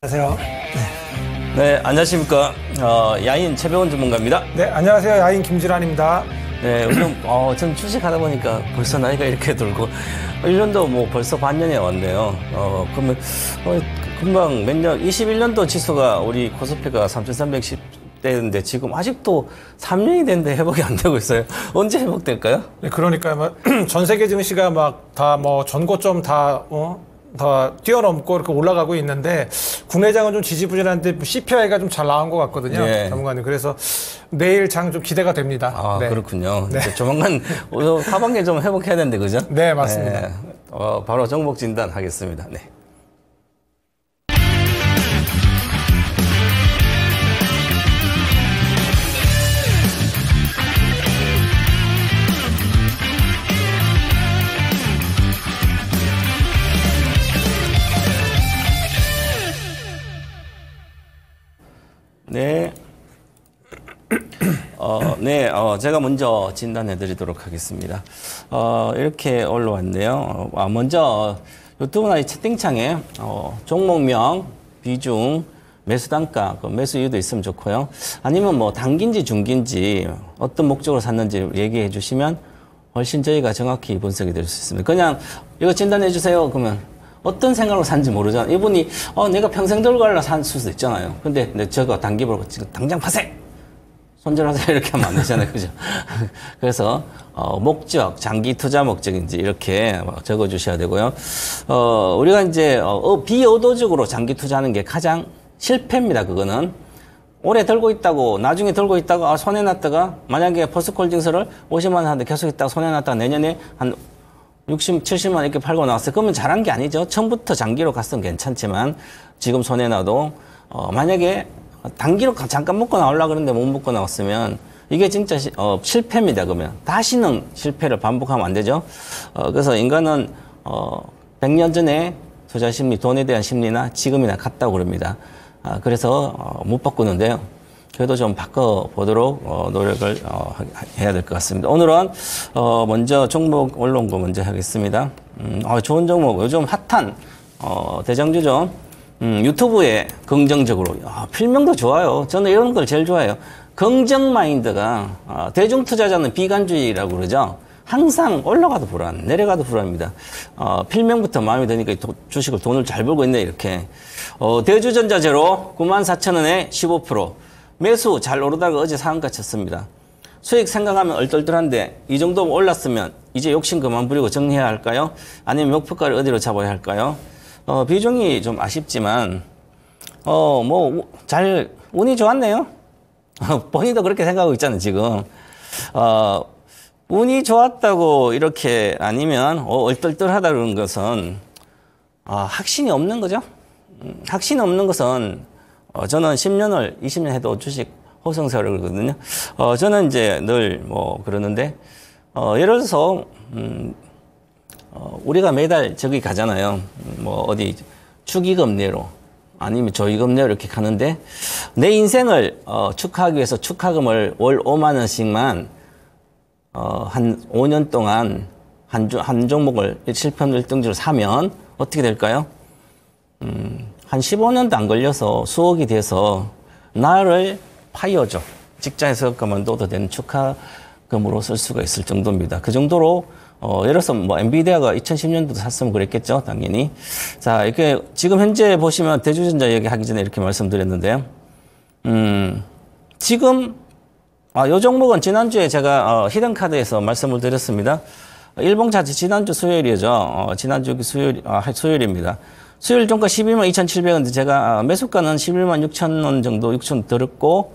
안녕하세요. 네, 안녕하십니까. 야인 최병원 전문가입니다. 네, 안녕하세요. 야인 김질환입니다. 네, 요즘, 전 주식하다 보니까 벌써 나이가 이렇게 들고, 1년도 뭐 벌써 반년에 왔네요. 그러면, 금방 몇 년, 21년도 지수가 우리 코스피가 3,310대인데 지금 아직도 3년이 됐는데 회복이 안 되고 있어요. 언제 회복될까요? 네, 그러니까 전 세계 증시가 막 다 뭐 전고점 다 뛰어넘고 이렇게 올라가고 있는데 국내장은 좀 지지부진한데 CPI가 좀 잘 나온 것 같거든요. 네. 전문가님. 그래서 내일 장 좀 기대가 됩니다. 네. 그렇군요. 네. 조만간 하반기에 좀 회복해야 되는데, 그죠? 네, 맞습니다. 네. 바로 종목 진단 하겠습니다. 네. 네. 제가 먼저 진단해 드리도록 하겠습니다. 이렇게 올라왔네요. 먼저 유튜브나 이 채팅창에, 종목명, 비중, 매수 단가, 매수 이유도 있으면 좋고요. 아니면 뭐 단기인지 중기인지 어떤 목적으로 샀는지 얘기해 주시면 훨씬 저희가 정확히 분석이 될 수 있습니다. 그냥 이거 진단해 주세요. 그러면 어떤 생각으로 산지 모르잖아요. 이분이, 내가 평생 들고 가려고 산 수도 있잖아요. 근데 저거 단기보로 지금 당장 파세! 손절하세요. 이렇게 하면 안 되잖아요. 그죠? 그래서, 목적, 장기 투자 목적인지 이렇게 적어 주셔야 되고요. 우리가 이제, 비의도적으로 장기 투자하는 게 가장 실패입니다. 그거는. 오래 들고 있다고, 나중에 들고 있다가, 손해났다가, 만약에 포스콜딩스를 50만 원 하는데 계속 있다가 손해났다가 내년에 한 60, 70만 이렇게 팔고 나왔어요. 그러면 잘한 게 아니죠. 처음부터 장기로 갔으면 괜찮지만 지금 손해나도 만약에 단기로 잠깐 먹고 나오려고 그러는데 못 먹고 나왔으면 이게 진짜 실패입니다. 그러면 다시는 실패를 반복하면 안 되죠. 그래서 인간은 100년 전에 투자 심리, 돈에 대한 심리나 지금이나 같다고 그럽니다. 그래서 못 바꾸는데요. 그래도 좀 바꿔보도록 노력을 해야 될 것 같습니다. 오늘은 먼저 종목 올라온 거 먼저 하겠습니다. 좋은 종목, 요즘 핫한 대장주죠. 유튜브에 긍정적으로, 필명도 좋아요. 저는 이런 걸 제일 좋아해요. 긍정 마인드가 대중투자자는 비관주의라고 그러죠. 항상 올라가도 불안, 내려가도 불안입니다. 필명부터 마음에 드니까 주식을 돈을 잘 벌고 있네 이렇게. 대주전자재로 94,000원에 15%. 매수 잘 오르다가 어제 상한가 쳤습니다. 수익 생각하면 얼떨떨한데 이 정도 운올랐으면 이제 욕심 그만 부리고 정리해야 할까요? 아니면 목표가를 어디로 잡아야 할까요? 비중이 좀 아쉽지만 운이 좋았네요. 본인도 그렇게 생각하고 있잖아요, 지금. 운이 좋았다고 이렇게 아니면 얼떨떨하다 그러는 것은 확신이 없는 거죠. 확신이 없는 것은 저는 10년을 20년 해도 주식 호성세월을 그러거든요. 저는 이제 늘 그러는데, 예를 들어서, 우리가 매달 저기 가잖아요. 어디 축의금 내로 아니면 조의금 내로 이렇게 가는데, 내 인생을 축하하기 위해서 축하금을 월 5만 원씩만 한 5년 동안 한 종목을 실편 1등주로 사면 어떻게 될까요? 한 15년도 안 걸려서 수억이 돼서 나를 파이어죠. 직장에서 그만둬도 되는 축하금으로 쓸 수가 있을 정도입니다. 그 정도로 예를 들어서 엔비디아가 2010년도도 샀으면 그랬겠죠, 당연히. 자, 이렇게 지금 현재 보시면 대주전자 얘기하기 전에 이렇게 말씀드렸는데요. 지금 요 종목은 지난주에 제가 히든카드에서 말씀을 드렸습니다. 일봉차트 지난주 수요일이죠. 지난주 수요일입니다. 수요일 종가 12만 2,700원인데 제가 매수가는 11만 6천 원 정도 6천 들었고,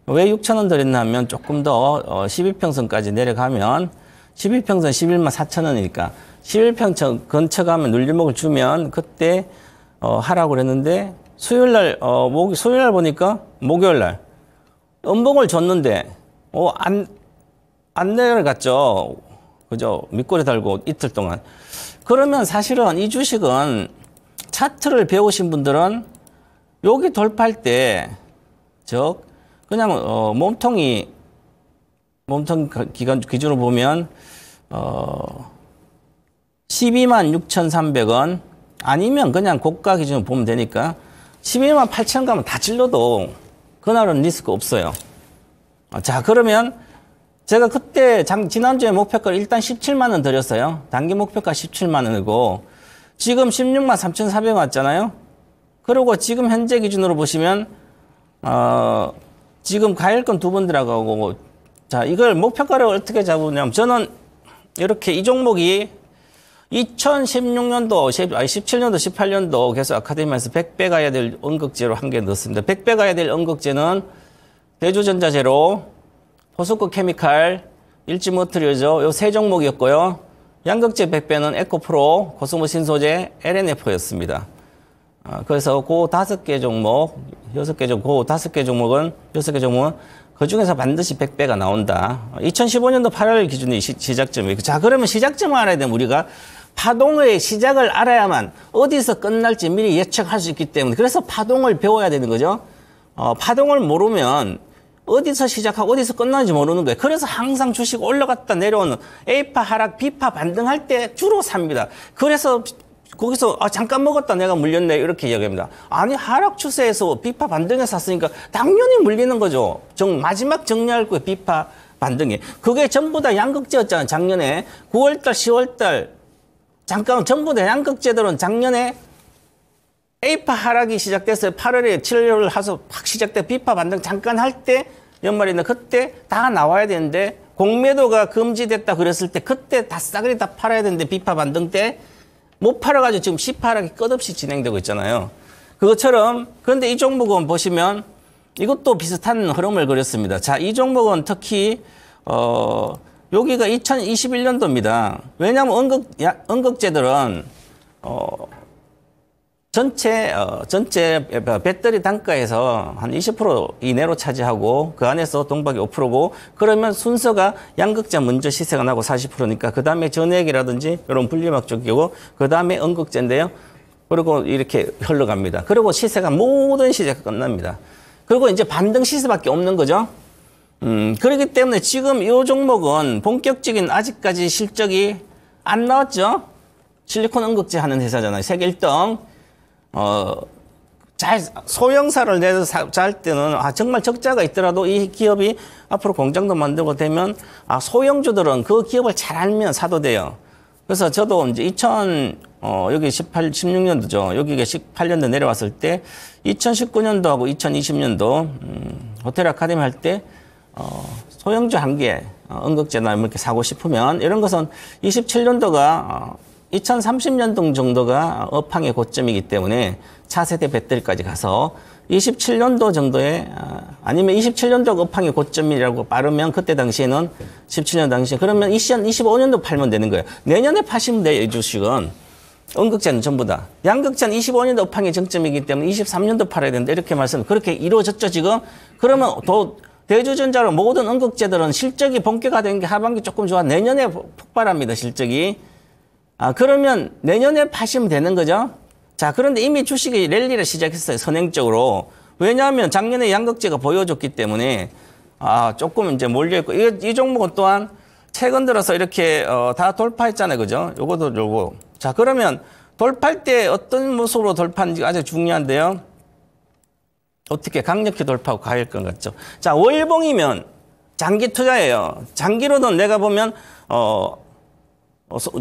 왜 6천 원 들었냐면 조금 더 12평선까지 내려가면 12평선 11만 4천 원이니까 11평선 근처 가면 눌림목을 주면 그때 하라고 그랬는데, 수요일 날 보니까 목요일 날 음봉을 줬는데 안 내려갔죠. 그죠? 밑꼬리 달고 이틀 동안. 그러면 사실은 이 주식은 차트를 배우신 분들은 여기 돌파할 때 그냥 몸통 기준으로 보면 12만 6,300원 아니면 그냥 고가 기준으로 보면 되니까 12만 8천 가면 다 찔러도 그날은 리스크 없어요. 자, 그러면 제가 그때 지난주에 목표가를 일단 17만 원 드렸어요. 단기 목표가 17만 원이고 지금 16만 3,400원 왔잖아요. 그리고 지금 현재 기준으로 보시면 지금 가일권 2번 들어가고 자, 이걸 목표가를 어떻게 잡으냐면 저는 이렇게 이 종목이 2016년도, 17년도, 18년도 계속 아카데미에서 100배 가야 될 언급제로 한 개 넣었습니다. 100배 가야 될 언급제는 대주전자재로, 포스코 케미칼, 일지머트리얼죠. 요 세 종목이었고요. 양극재 100배는 에코프로, 코스모 신소재, LNF였습니다. 그래서 그 5개 종목, 6개 종목, 그 5개 종목은, 6개 종목은 그 중에서 반드시 100배가 나온다. 2015년도 8월 기준이 시작점이에요. 자, 그러면 시작점을 알아야 되면 우리가 파동의 시작을 알아야만 어디서 끝날지 미리 예측할 수 있기 때문에 그래서 파동을 배워야 되는 거죠. 파동을 모르면 어디서 시작하고 어디서 끝나는지 모르는 거예요. 그래서 항상 주식 올라갔다 내려오는 A파 하락, B파 반등할 때 주로 삽니다. 그래서 거기서 잠깐 먹었다 내가 물렸네 이렇게 이야기합니다. 아니 하락 추세에서 B파 반등에 샀으니까 당연히 물리는 거죠. 마지막 정리할 거예요. B파 반등에. 그게 전부 다 양극재였잖아요. 작년에 9월달 10월달 잠깐 전부 다 양극재들은 작년에 A파 하락이 시작됐어요. 8월에 7월 하서 확 시작돼 B파 반등 잠깐 할 때 연말인데 그때 다 나와야 되는데 공매도가 금지됐다 그랬을 때 그때 다 싸그리 다 팔아야 되는데 B파 반등 때 못 팔아가지고 지금 C파 하락이 끝없이 진행되고 있잖아요. 그것처럼 그런데 이 종목은 보시면 이것도 비슷한 흐름을 그렸습니다. 자, 이 종목은 특히 여기가 2021년도입니다. 왜냐하면 언극제들은 전체 배터리 단가에서 한 20% 이내로 차지하고 그 안에서 동박이 5%고 그러면 순서가 양극재 먼저 시세가 나고 40%니까 그 다음에 전액이라든지 이런 분리막 쪽이고 그 다음에 언극재인데요. 그리고 이렇게 흘러갑니다. 그리고 시세가 모든 시세가 끝납니다. 그리고 이제 반등 시세밖에 없는 거죠. 그렇기 때문에 지금 이 종목은 본격적인 아직까지 실적이 안 나왔죠. 실리콘 언극재 하는 회사잖아요. 세계 1등. 소형사를 내서 잘 때는 정말 적자가 있더라도 이 기업이 앞으로 공장도 만들고 되면 소형주들은 그 기업을 잘 알면 사도 돼요. 그래서 저도 이제 여기 16년도죠. 여기가 18년도 내려왔을 때 2019년도하고 2020년도 호텔 아카데미 할 때 소형주 한 개, 언극재나 이렇게 사고 싶으면 이런 것은 27년도가 2030년도 정도가 업황의 고점이기 때문에 차세대 배터리까지 가서 27년도 정도에 아니면 27년도 업황의 고점이라고 빠르면 그때 당시에는 17년 당시에 그러면 25년도 팔면 되는 거예요. 내년에 파시면 돼요. 이 주식은. 언극재는 전부 다. 양극재는 25년도 업황의 정점이기 때문에 23년도 팔아야 된다. 이렇게 말씀 그렇게 이루어졌죠 지금. 그러면 대주전자로 모든 언극재들은 실적이 본격화된 게 하반기 조금 좋아. 내년에 폭발합니다. 실적이. 그러면 내년에 파시면 되는 거죠. 자, 그런데 이미 주식이 랠리를 시작했어요. 선행적으로. 왜냐하면 작년에 양극재가 보여줬기 때문에 조금 이제 몰려있고 이 종목은 또한 최근 들어서 이렇게 다 돌파했잖아요. 그죠? 요거. 자, 그러면 돌파할 때 어떤 모습으로 돌파하는지 아주 중요한데요. 어떻게 강력히 돌파하고 가일 것 같죠. 자, 월봉이면 장기 투자예요. 장기로는 내가 보면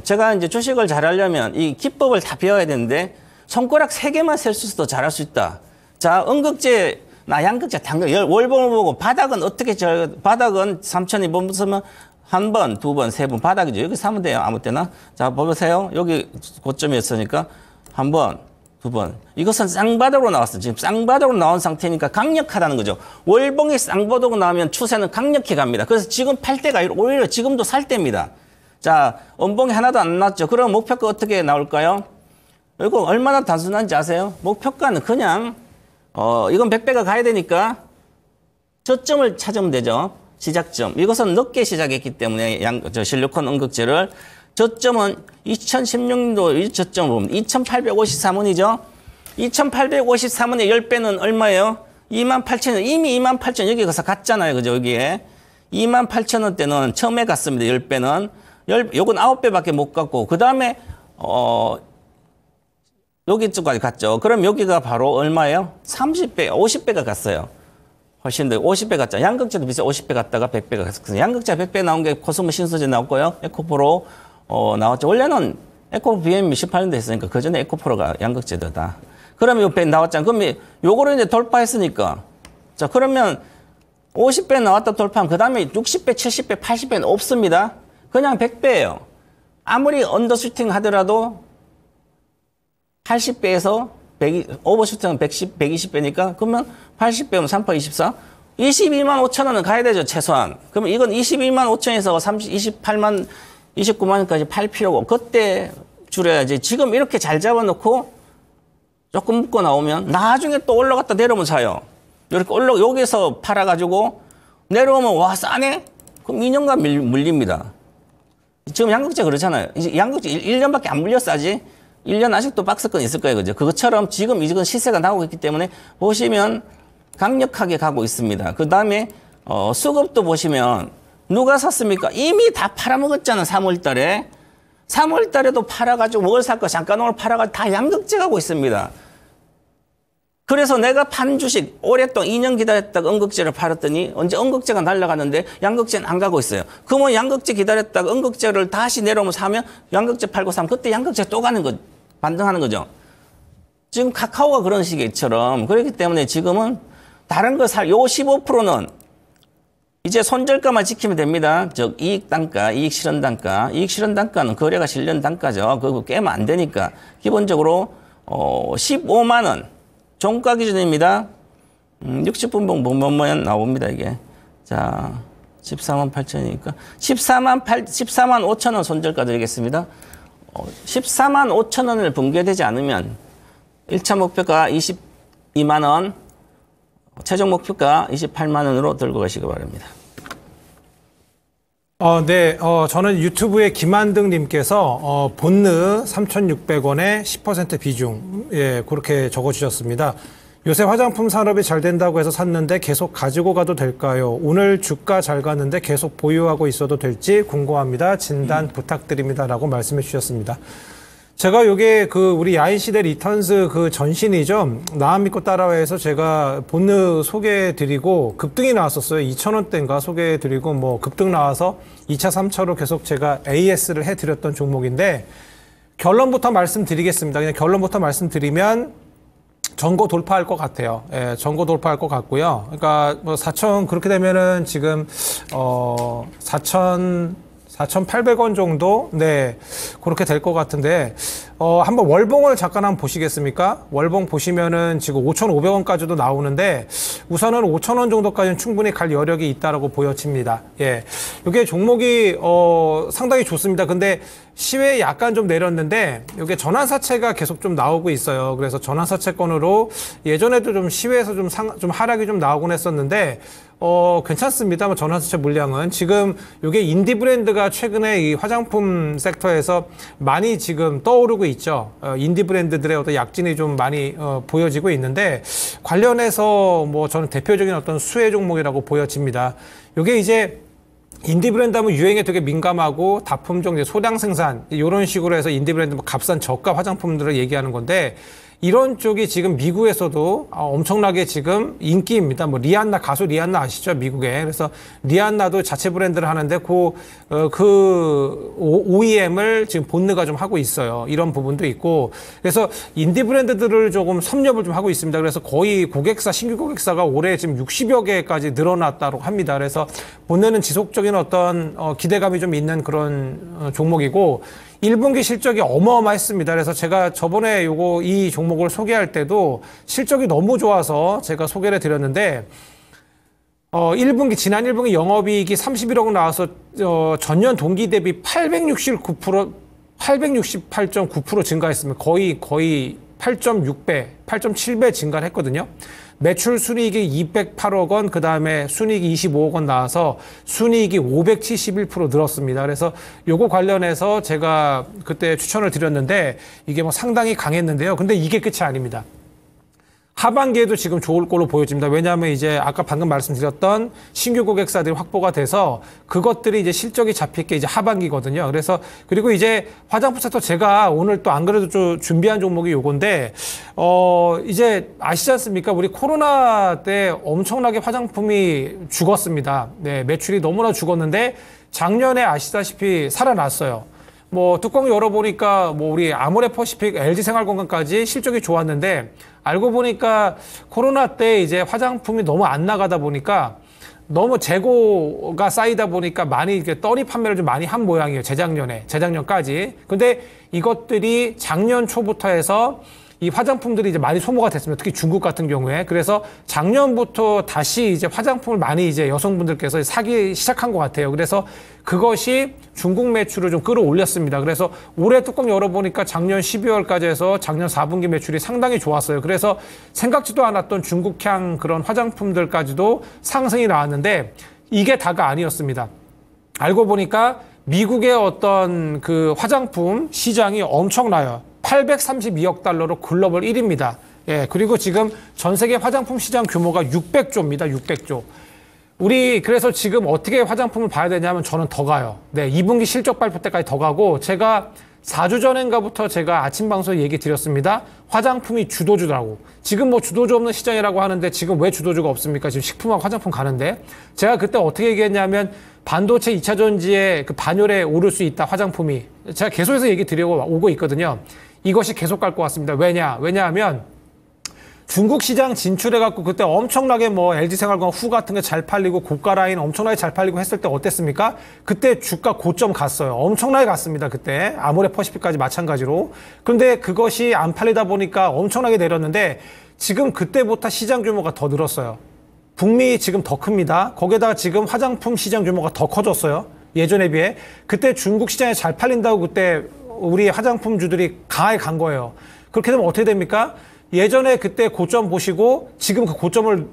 제가 이제 주식을 잘하려면 이 기법을 다 배워야 되는데 손가락 3개만 셀 수 있어도 잘할 수 있다. 자, 언극재나 양극재 당근 월봉을 보고 바닥은 어떻게 바닥은 3,000이 보면 한 번, 두 번, 세 번 바닥이죠. 여기 사면 돼요. 아무 때나. 자, 보세요. 여기 고점이었으니까 한 번, 두 번. 이것은 쌍바닥으로 나왔어요. 지금 쌍바닥으로 나온 상태니까 강력하다는 거죠. 월봉이 쌍바닥으로 나오면 추세는 강력히 갑니다. 그래서 지금 팔 때가 오히려 지금도 살 때입니다. 자, 원봉이 하나도 안 나왔죠. 그럼 목표가 어떻게 나올까요? 이거 얼마나 단순한지 아세요? 목표가는 그냥 이건 100배가 가야 되니까 저점을 찾으면 되죠. 시작점. 이것은 늦게 시작했기 때문에 실리콘 언극재를 저점은 2016년도 이 저점으로 보면 2853원이죠. 2853원의 10배는 얼마예요? 28,000원. 이미 28,000원 여기 가서 갔잖아요. 그죠? 여기에. 28,000원대는 처음에 갔습니다. 10배는. 요건 9배밖에 못 갔고, 그 다음에, 여기까지 갔죠. 그럼 여기가 바로 얼마예요? 30배, 50배가 갔어요. 훨씬 더 50배 갔죠. 양극재도 비슷 50배 갔다가 100배가 갔어요. 양극재 100배 나온 게 코스모 신소재 나왔고요. 에코프로 나왔죠. 원래는 에코프로 BM이 18년도 했으니까 그 전에 에코프로가 양극재다. 그러면 요 배 나왔잖아요. 그럼 요거를 이제 돌파했으니까. 자, 그러면 50배 나왔다 돌파하면 그 다음에 60배, 70배, 80배는 없습니다. 그냥 100배예요. 아무리 언더슈팅 하더라도 80배에서 오버슈팅은 120배니까 그러면 80배면 3% 24. 22만 5천 원은 가야 되죠, 최소한. 그러면 이건 22만 5천에서 28만, 29만원까지 팔 필요고 그때 줄여야지. 지금 이렇게 잘 잡아놓고 조금 묶고 나오면 나중에 또 올라갔다 내려오면 사요. 이렇게 여기서 팔아가지고 내려오면 와, 싸네? 그럼 2년간 물립니다. 지금 양극재 그렇잖아요. 이제 양극재 1년밖에 안 물려 싸지? 1년 아직도 박스권 있을 거예요. 그죠? 그것처럼 지금 이건 시세가 나오고 있기 때문에 보시면 강력하게 가고 있습니다. 그 다음에, 수급도 보시면 누가 샀습니까? 이미 다 팔아먹었잖아, 3월 달에. 3월 달에도 팔아가지고 뭘 살 거 잠깐을 팔아가지고 다 양극재 가고 있습니다. 그래서 내가 판 주식 오랫동안 2년 기다렸다가 음극재를 팔았더니 언제 음극재가 날아가는데 양극재는 안 가고 있어요. 그러면 양극재 기다렸다가 음극재를 다시 내려오면 사면 양극재 팔고 사면 그때 양극재 또 가는 거, 반등하는 거죠. 지금 카카오가 그런 식처럼 그렇기 때문에 지금은 다른 거 요 15%는 이제 손절가만 지키면 됩니다. 즉 이익 단가, 이익 실현 단가. 이익 실현 단가는 거래가 실현 단가죠. 그거 깨면 안 되니까 기본적으로 15만 원. 종가 기준입니다. 60분봉 뭐뭐뭐 나옵니다, 이게. 자, 14만 8천이니까. 14만 5천 원 손절가 드리겠습니다. 14만 5천 원을 붕괴되지 않으면 1차 목표가 22만 원, 최종 목표가 28만 원으로 들고 가시기 바랍니다. 네, 저는 유튜브에 김한등님께서 본느 3,600원에 10% 비중, 예, 그렇게 적어주셨습니다. 요새 화장품 산업이 잘 된다고 해서 샀는데 계속 가지고 가도 될까요? 오늘 주가 잘 갔는데 계속 보유하고 있어도 될지 궁금합니다. 진단 부탁드립니다라고 말씀해 주셨습니다. 제가 요게 우리 야인시대 리턴스 전신이죠. 나만 믿고 따라와에서 제가 본느 소개해드리고 급등이 나왔었어요. 2,000원대인가 소개해드리고 뭐 급등 나와서 2차, 3차로 계속 제가 AS를 해드렸던 종목인데 결론부터 말씀드리겠습니다. 그냥 결론부터 말씀드리면 전고 돌파할 것 같아요. 예, 전고 돌파할 것 같고요. 그러니까 뭐 4,000 그렇게 되면은 지금 4,800원 정도? 네. 그렇게 될 것 같은데, 한번 월봉을 잠깐 한번 보시겠습니까? 월봉 보시면은 지금 5,500원까지도 나오는데, 우선은 5,000원 정도까지는 충분히 갈 여력이 있다라고 보여집니다. 예. 이게 종목이, 상당히 좋습니다. 근데 시외에 약간 좀 내렸는데, 이게 전환사채가 계속 좀 나오고 있어요. 그래서 전환사채권으로 예전에도 좀 시외에서 좀 하락이 좀 나오곤 했었는데, 괜찮습니다. 뭐 전환사채 물량은. 지금 이게 인디 브랜드가 최근에 이 화장품 섹터에서 많이 지금 떠오르고 있죠. 인디 브랜드들의 어떤 약진이 좀 많이 보여지고 있는데 관련해서 뭐 저는 대표적인 어떤 수혜 종목이라고 보여집니다. 이게 이제 인디 브랜드 하면 유행에 되게 민감하고 다품종 이제 소량 생산 이런 식으로 해서 인디 브랜드 뭐 값싼 저가 화장품들을 얘기하는 건데 이런 쪽이 지금 미국에서도 엄청나게 지금 인기입니다. 뭐 리안나 가수 리안나 아시죠? 미국에. 그래서 리안나도 자체 브랜드를 하는데 그 OEM을 지금 본느가 좀 하고 있어요. 이런 부분도 있고. 그래서 인디 브랜드들을 조금 섭렵을 좀 하고 있습니다. 그래서 거의 신규 고객사가 올해 지금 60여 개까지 늘어났다고 합니다. 그래서 본느는 지속적인 어떤 기대감이 좀 있는 그런 종목이고 1분기 실적이 어마어마했습니다. 그래서 제가 저번에 이 종목을 소개할 때도 실적이 너무 좋아서 제가 소개를 드렸는데, 지난 1분기 영업이익이 31억 나와서, 전년 동기 대비 88.9% 증가했습니다. 거의 8.6배, 8.7배 증가를 했거든요. 매출 순이익이 208억 원, 그 다음에 순이익이 25억 원 나와서 순이익이 571% 늘었습니다. 그래서 요거 관련해서 제가 그때 추천을 드렸는데 이게 뭐 상당히 강했는데요. 근데 이게 끝이 아닙니다. 하반기에도 지금 좋을 걸로 보여집니다. 왜냐하면 이제 아까 방금 말씀드렸던 신규 고객사들이 확보가 돼서 그것들이 이제 실적이 잡힐 게 이제 하반기거든요. 그래서 그리고 이제 화장품 섹터 제가 오늘 또 안 그래도 좀 준비한 종목이 요건데 이제 아시지 않습니까? 우리 코로나 때 엄청나게 화장품이 죽었습니다. 네, 매출이 너무나 죽었는데 작년에 아시다시피 살아났어요. 뭐 뚜껑 열어보니까 뭐 우리 아모레퍼시픽, LG생활건강까지 실적이 좋았는데 알고 보니까 코로나 때 이제 화장품이 너무 안 나가다 보니까 너무 재고가 쌓이다 보니까 많이 이렇게 떨이 판매를 좀 많이 한 모양이에요. 재작년까지. 근데 이것들이 작년 초부터 해서 이 화장품들이 이제 많이 소모가 됐습니다. 특히 중국 같은 경우에. 그래서 작년부터 다시 이제 화장품을 많이 이제 여성분들께서 사기 시작한 것 같아요. 그래서 그것이 중국 매출을 좀 끌어올렸습니다. 그래서 올해 뚜껑 열어보니까 작년 12월까지 해서 작년 4분기 매출이 상당히 좋았어요. 그래서 생각지도 않았던 중국향 그런 화장품들까지도 상승이 나왔는데 이게 다가 아니었습니다. 알고 보니까 미국의 어떤 그 화장품 시장이 엄청나요. 832억 달러로 글로벌 1위입니다. 예, 그리고 지금 전 세계 화장품 시장 규모가 600조입니다. 600조. 우리 그래서 지금 어떻게 화장품을 봐야 되냐면 저는 더 가요. 네, 2분기 실적 발표 때까지 더 가고 제가 4주 전인가부터 제가 아침 방송에 얘기 드렸습니다. 화장품이 주도주라고. 지금 뭐 주도주 없는 시장이라고 하는데 지금 왜 주도주가 없습니까? 지금 식품하고 화장품 가는데. 제가 그때 어떻게 얘기했냐면 반도체 2차 전지의 그 반열에 오를 수 있다. 화장품이. 제가 계속해서 얘기 드리고 오고 있거든요. 이것이 계속 갈 것 같습니다. 왜냐하면 중국 시장 진출해갖고 그때 엄청나게 뭐 LG생활건강 후 같은 게 잘 팔리고 고가 라인 엄청나게 잘 팔리고 했을 때 어땠습니까? 그때 주가 고점 갔어요. 엄청나게 갔습니다. 그때 아모레퍼시픽까지 마찬가지로. 그런데 그것이 안 팔리다 보니까 엄청나게 내렸는데 지금 그때부터 시장 규모가 더 늘었어요. 북미 지금 더 큽니다. 거기에다가 지금 화장품 시장 규모가 더 커졌어요. 예전에 비해. 그때 중국 시장에 잘 팔린다고 그때 우리 화장품주들이 강하게 간 거예요. 그렇게 되면 어떻게 됩니까? 예전에 그때 고점 보시고 지금 그 고점을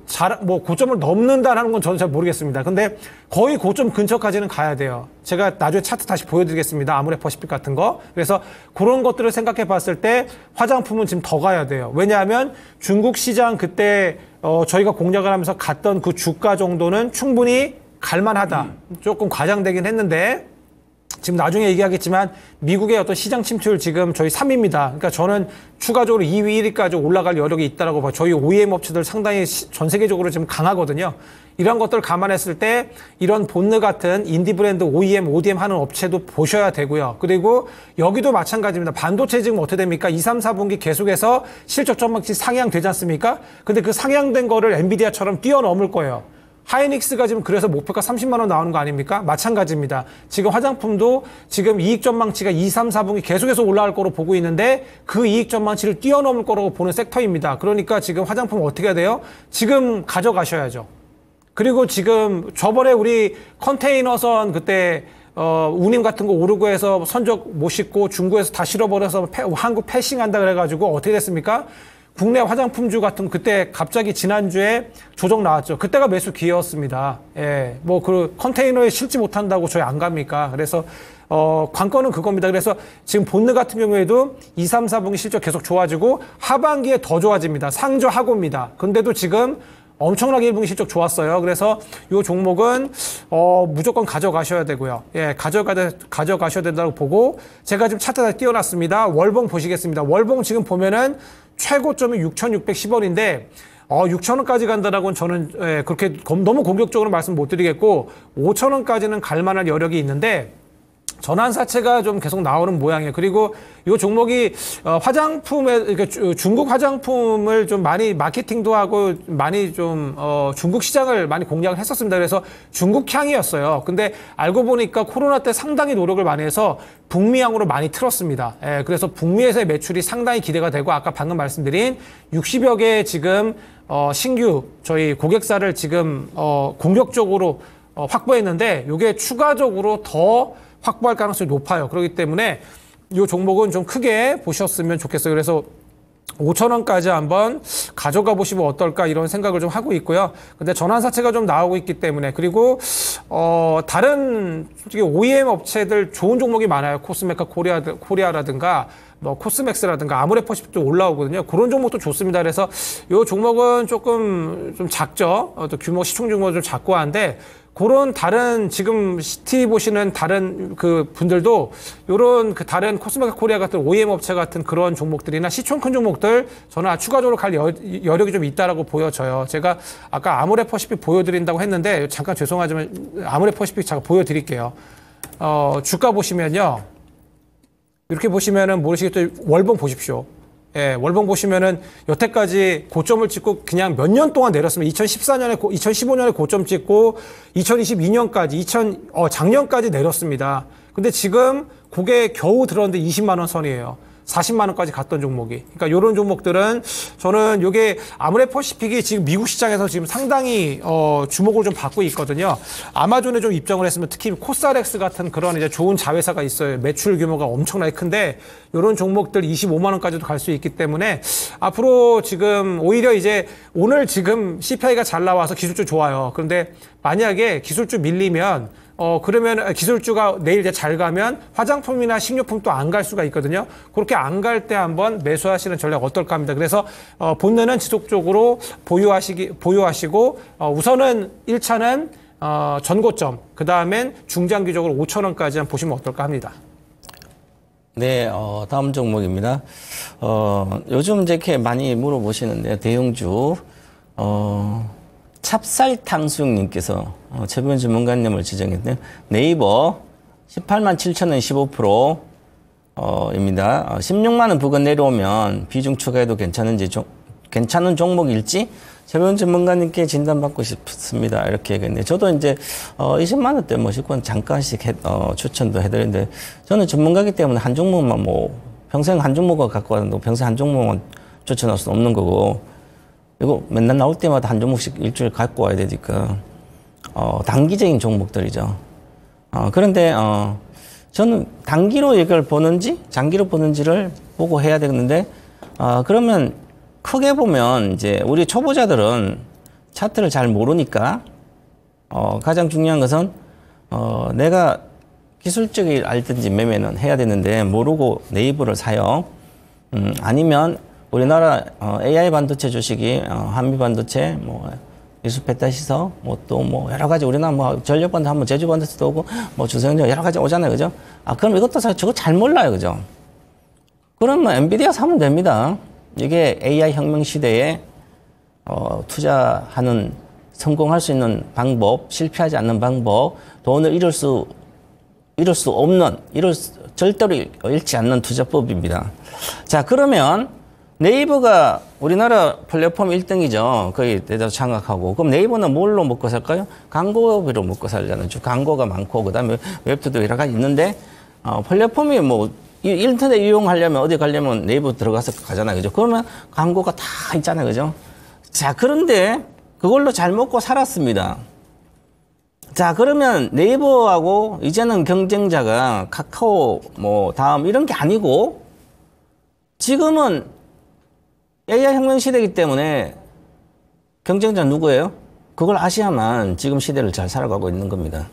고점을 넘는다는 건 저는 잘 모르겠습니다. 근데 거의 고점 근처까지는 가야 돼요. 제가 나중에 차트 다시 보여드리겠습니다. 아모레퍼시픽 같은 거. 그래서 그런 것들을 생각해 봤을 때 화장품은 지금 더 가야 돼요. 왜냐하면 중국 시장 그때 저희가 공략을 하면서 갔던 그 주가 정도는 충분히 갈만하다. 조금 과장되긴 했는데 지금 나중에 얘기하겠지만 미국의 어떤 시장 침투율 지금 저희 3위입니다. 그러니까 저는 추가적으로 2위, 1위까지 올라갈 여력이 있다라고 봐요. 저희 OEM 업체들 상당히 전 세계적으로 지금 강하거든요. 이런 것들을 감안했을 때 이런 본느 같은 인디 브랜드 OEM, ODM 하는 업체도 보셔야 되고요. 그리고 여기도 마찬가지입니다. 반도체 지금 어떻게 됩니까? 2, 3, 4분기 계속해서 실적 전망치 상향되지 않습니까? 근데 그 상향된 거를 엔비디아처럼 뛰어넘을 거예요. 하이닉스가 지금 그래서 목표가 30만 원 나오는 거 아닙니까? 마찬가지입니다. 지금 화장품도 지금 이익 전망치가 2, 3, 4분기 계속해서 올라갈 거로 보고 있는데 그 이익 전망치를 뛰어넘을 거라고 보는 섹터입니다. 그러니까 지금 화장품 어떻게 해야 돼요? 지금 가져가셔야죠. 그리고 지금 저번에 우리 컨테이너선 그때 운임 같은 거 오르고 해서 선적 못 싣고 중국에서 다 실어버려서 한국 패싱한다 그래가지고 어떻게 됐습니까? 국내 화장품주 같은 그때 갑자기 지난주에 조정 나왔죠. 그때가 매수 기회였습니다. 예, 뭐 그 컨테이너에 실지 못한다고 저희 안 갑니까? 그래서 관건은 그겁니다. 그래서 지금 본느 같은 경우에도 2, 3, 4분기 실적 계속 좋아지고 하반기에 더 좋아집니다. 상저하고입니다. 근데도 지금 엄청나게 1분기 실적 좋았어요. 그래서 이 종목은 무조건 가져가셔야 되고요. 예, 가져가셔야 된다고 보고 제가 지금 차트에 띄워놨습니다. 월봉 보시겠습니다. 월봉 지금 보면은 최고점이 6,610원인데 6,000원까지 간다라고는 저는 그렇게 너무 공격적으로 말씀 못 드리겠고 5,000원까지는 갈 만한 여력이 있는데 전환사채가 좀 계속 나오는 모양이에요. 그리고 이 종목이 중국 화장품을 좀 많이 마케팅도 하고 많이 좀 중국 시장을 많이 공략을 했었습니다. 그래서 중국향이었어요. 근데 알고 보니까 코로나 때 상당히 노력을 많이 해서 북미향으로 많이 틀었습니다. 예, 그래서 북미에서의 매출이 상당히 기대가 되고 아까 방금 말씀드린 60여 개의 지금 신규 저희 고객사를 지금 공격적으로 확보했는데 이게 추가적으로 더 확보할 가능성이 높아요. 그렇기 때문에 이 종목은 좀 크게 보셨으면 좋겠어요. 그래서 5,000원까지 한번 가져가 보시면 어떨까 이런 생각을 좀 하고 있고요. 근데 전환사채가 좀 나오고 있기 때문에 그리고 다른 솔직히 OEM 업체들 좋은 종목이 많아요. 코스메카 코리아라든가 뭐 코스맥스라든가 아모레퍼시픽도 올라오거든요. 그런 종목도 좋습니다. 그래서 이 종목은 조금 좀 작죠. 또 규모 시총 규모가 좀 작고 한데 그런 다른 지금 시티 보시는 다른 그 분들도 요런 그 다른 코스메틱 코리아 같은 OEM 업체 같은 그런 종목들이나 시총 큰 종목들 저는 추가적으로 갈 여력이 좀 있다라고 보여져요. 제가 아까 아모레퍼시픽 보여드린다고 했는데 잠깐 죄송하지만 아모레퍼시픽 잠깐 보여드릴게요. 주가 보시면요. 이렇게 보시면은 모르시겠죠? 월봉 보십시오. 예, 월봉 보시면은 여태까지 고점을 찍고 그냥 몇 년 동안 내렸습니다. 2015년에 고점 찍고 2022년까지, 작년까지 내렸습니다. 근데 지금 그게 겨우 들었는데 20만 원 선이에요. 40만 원까지 갔던 종목이. 그러니까 이런 종목들은 저는 이게 아모레퍼시픽이 지금 미국 시장에서 지금 상당히 주목을 좀 받고 있거든요. 아마존에 좀 입점을 했으면 특히 코스알엑스 같은 그런 이제 좋은 자회사가 있어요. 매출 규모가 엄청나게 큰데 이런 종목들 25만 원까지도 갈 수 있기 때문에 앞으로 지금 오히려 이제 오늘 지금 CPI가 잘 나와서 기술주 좋아요. 그런데 만약에 기술주 밀리면 그러면 기술주가 내일 이제 잘 가면 화장품이나 식료품 또 안 갈 수가 있거든요. 그렇게 안 갈 때 한번 매수하시는 전략 어떨까 합니다. 그래서 본네는 지속적으로 보유하시고 우선은 1차는 전고점, 그 다음엔 중장기적으로 5,000원까지 한번 보시면 어떨까 합니다. 네, 다음 종목입니다. 요즘 이렇게 많이 물어보시는데요. 대형주, 찹쌀탕수육님께서 최변 전문가님을 지정했네요. 네이버 18만 7천 원 15% 입니다. 16만 원 부근 내려오면 비중 추가해도 괜찮은 종목일지 최변 전문가님께 진단받고 싶습니다. 이렇게 얘기했는데 저도 이제 20만 원대 모시고 잠깐씩 추천도 해드리는데 저는 전문가이기 때문에 한 종목만 평생 한 종목을 갖고 왔는데 평생 한 종목만 추천할 수는 없는 거고 이거 맨날 나올 때마다 한 종목씩 일주일 갖고 와야 되니까 단기적인 종목들이죠. 그런데 저는 단기로 이걸 보는지 장기로 보는지를 보고 해야 되는데 그러면 크게 보면 이제 우리 초보자들은 차트를 잘 모르니까 가장 중요한 것은 내가 기술적이 알든지 매매는 해야 되는데 모르고 네이버를 사요. 아니면 우리나라 AI 반도체 주식이 한미 반도체, 이수 페타시서, 여러 가지 우리나라 전력 반도체 하면 제주 반도체도 오고, 주성전 여러 가지 오잖아요, 그죠? 그럼 이것도 저거 잘 몰라요, 그죠? 그러면 엔비디아 사면 됩니다. 이게 AI 혁명 시대에 투자하는 성공할 수 있는 방법, 실패하지 않는 방법, 돈을 절대로 잃지 않는 투자법입니다. 자, 그러면 네이버가 우리나라 플랫폼 1등이죠. 거의 대다수 장악하고. 그럼 네이버는 뭘로 먹고 살까요? 광고비로 먹고 살잖아요. 광고가 많고, 그 다음에 웹툰도 여러 가지 있는데, 플랫폼이 인터넷 이용하려면 어디 가려면 네이버 들어가서 가잖아요. 그죠? 그러면 광고가 다 있잖아요. 그죠? 자, 그런데 그걸로 잘 먹고 살았습니다. 자, 그러면 네이버하고 이제는 경쟁자가 카카오, 다음 이런 게 아니고 지금은 AI 혁명 시대이기 때문에 경쟁자 누구예요? 그걸 아셔야만 지금 시대를 잘 살아가고 있는 겁니다.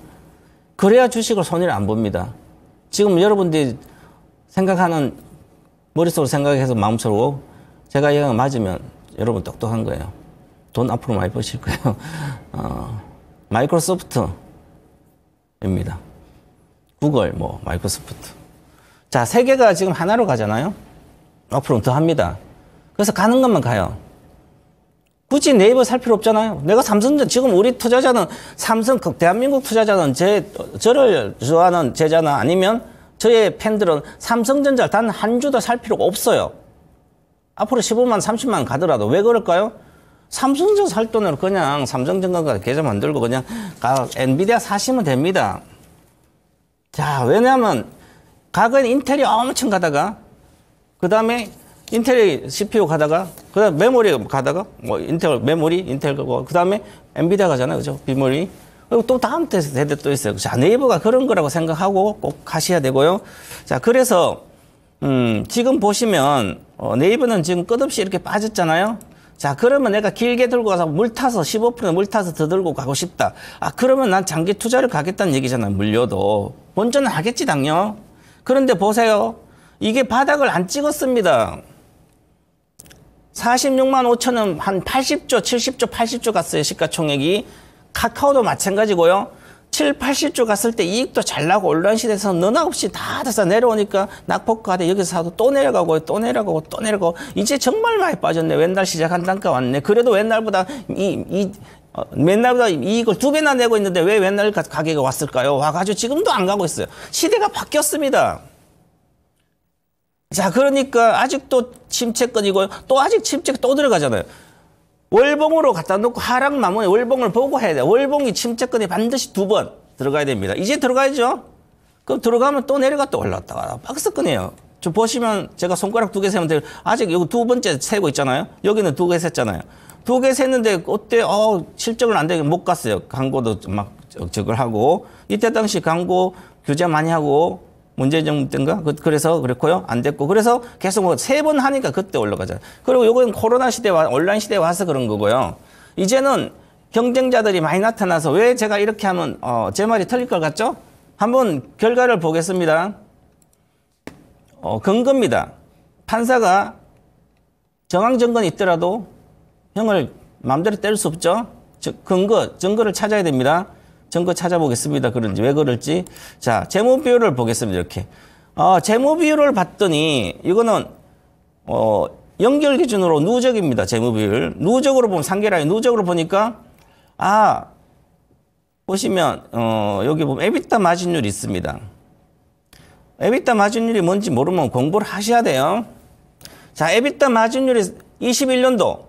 그래야 주식을 손해를 안 봅니다. 지금 여러분들이 생각하는 머릿속으로 생각해서 마음속으로 제가 얘기가 맞으면 여러분 똑똑한 거예요. 돈 앞으로 많이 버실 거예요. 마이크로소프트입니다. 구글, 마이크로소프트. 자, 세 개가 지금 하나로 가잖아요. 앞으로 더 합니다. 그래서 가는 것만 가요. 굳이 네이버 살 필요 없잖아요. 내가 삼성전, 지금 우리 투자자는 대한민국 투자자는 저를 좋아하는 제자나 아니면 저의 팬들은 삼성전자 단 한 주도 살 필요가 없어요. 앞으로 15만, 30만 가더라도. 왜 그럴까요? 삼성전자 살 돈으로 그냥 삼성전자 계좌 만들고 그냥 엔비디아 사시면 됩니다. 자, 왜냐하면 과거에는 인텔이 엄청 가다가 그 다음에 인텔 CPU 가다가, 그 다음에 메모리 가다가, 인텔 메모리, 인텔 그 다음에 엔비디아 가잖아요. 그죠? 비메모리. 그리고 또 다음 세대 또 있어요. 자, 네이버가 그런 거라고 생각하고 꼭 하셔야 되고요. 자, 그래서, 지금 보시면, 네이버는 지금 끝없이 이렇게 빠졌잖아요. 자, 그러면 내가 길게 들고 가서 물 타서 15% 물 타서 더 들고 가고 싶다. 그러면 난 장기 투자를 가겠다는 얘기잖아요. 물려도. 먼저는 하겠지, 당연. 그런데 보세요. 이게 바닥을 안 찍었습니다. 46만 5천 원, 한 80조, 70조, 80조 갔어요. 시가총액이. 카카오도 마찬가지고요. 7, 80조 갔을 때 이익도 잘 나고 온라인 시대에서 너나 없이 다 내려오니까 낙폭과대 여기서 사도 또 내려가고 또 내려가고 또 내려가고 이제 정말 많이 빠졌네. 왼날 시작한 단가 왔네. 그래도 왼날보다 맨날보다 이익을 2배나 내고 있는데 왜 맨날 가격이 왔을까요? 와가지고 지금도 안 가고 있어요. 시대가 바뀌었습니다. 자, 그러니까 아직도 침체권이고요. 또 아직 침체가 또 들어가잖아요. 월봉으로 갖다 놓고 하락 마무리 월봉을 보고 해야 돼요. 월봉이 침체권이 반드시 2번 들어가야 됩니다. 이제 들어가야죠. 그럼 들어가면 또 내려가 또 올라왔다가 박스권이에요. 저 보시면 제가 손가락 2개 세면 돼요. 아직 여기 2번째 세고 있잖아요. 여기는 2개 셌잖아요. 2개 셌는데 어때? 실적을 안 되게 못 갔어요. 광고도 막 적을 하고 이때 당시 광고 규제 많이 하고 문제 정부 때인가? 그래서 그렇고요. 안 됐고. 그래서 계속 3번 하니까 그때 올라가잖아요. 그리고 요건 코로나 시대와 온라인 시대에 와서 그런 거고요. 이제는 경쟁자들이 많이 나타나서 왜 제가 이렇게 하면 제 말이 틀릴 것 같죠? 한번 결과를 보겠습니다. 근거입니다. 판사가 정황 증거는 있더라도 형을 마음대로 때릴 수 없죠? 증거를 찾아야 됩니다. 증거 찾아보겠습니다. 그런지 왜 그럴지. 자, 재무 비율을 보겠습니다. 이렇게. 재무 비율을 봤더니 이거는 연결 기준으로 누적입니다. 재무 비율. 누적으로 보면 상계라인 누적으로 보니까 보시면 여기 보면 에비타 마진율이 있습니다. 에비타 마진율이 뭔지 모르면 공부를 하셔야 돼요. 자, 에비타 마진율이 21년도,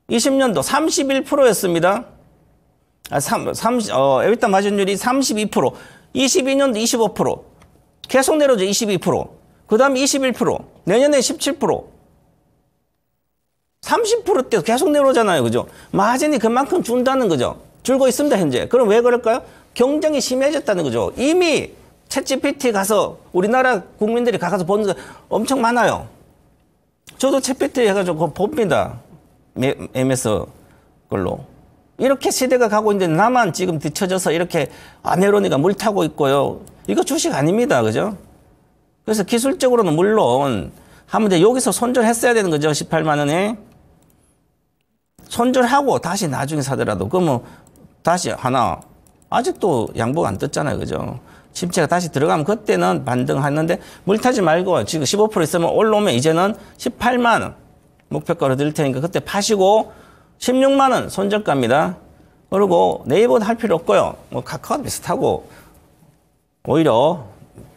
20년도 31%였습니다. 에비타 마진율이 32%, 22년도 25%, 계속 내려오죠. 22%, 그 다음에 21%, 내년에 17%, 30%대 계속 내려오잖아요. 그죠? 마진이 그만큼 준다는 거죠. 줄고 있습니다, 현재. 그럼 왜 그럴까요? 경쟁이 심해졌다는 거죠. 이미 챗GPT 가서 우리나라 국민들이 가서 보는 거 엄청 많아요. 저도 챗GPT 해가지고 봅니다. MS 걸로. 이렇게 시대가 가고 있는데 나만 지금 뒤쳐져서 이렇게 내려오니까 물 타고 있고요. 이거 주식 아닙니다. 그죠? 그래서 기술적으로는 물론 하면 여기서 손절했어야 되는 거죠. 18만 원에. 손절하고 다시 나중에 사더라도 그러면 다시 하나 아직도 양보가 안 떴잖아요. 그죠? 침체가 다시 들어가면 그때는 반등하는데 물 타지 말고 지금 15% 있으면 올라오면 이제는 18만 원 목표가로 드릴 테니까 그때 파시고 16만 원 손절가입니다. 그리고 네이버도 할 필요 없고요. 카카오도 비슷하고 오히려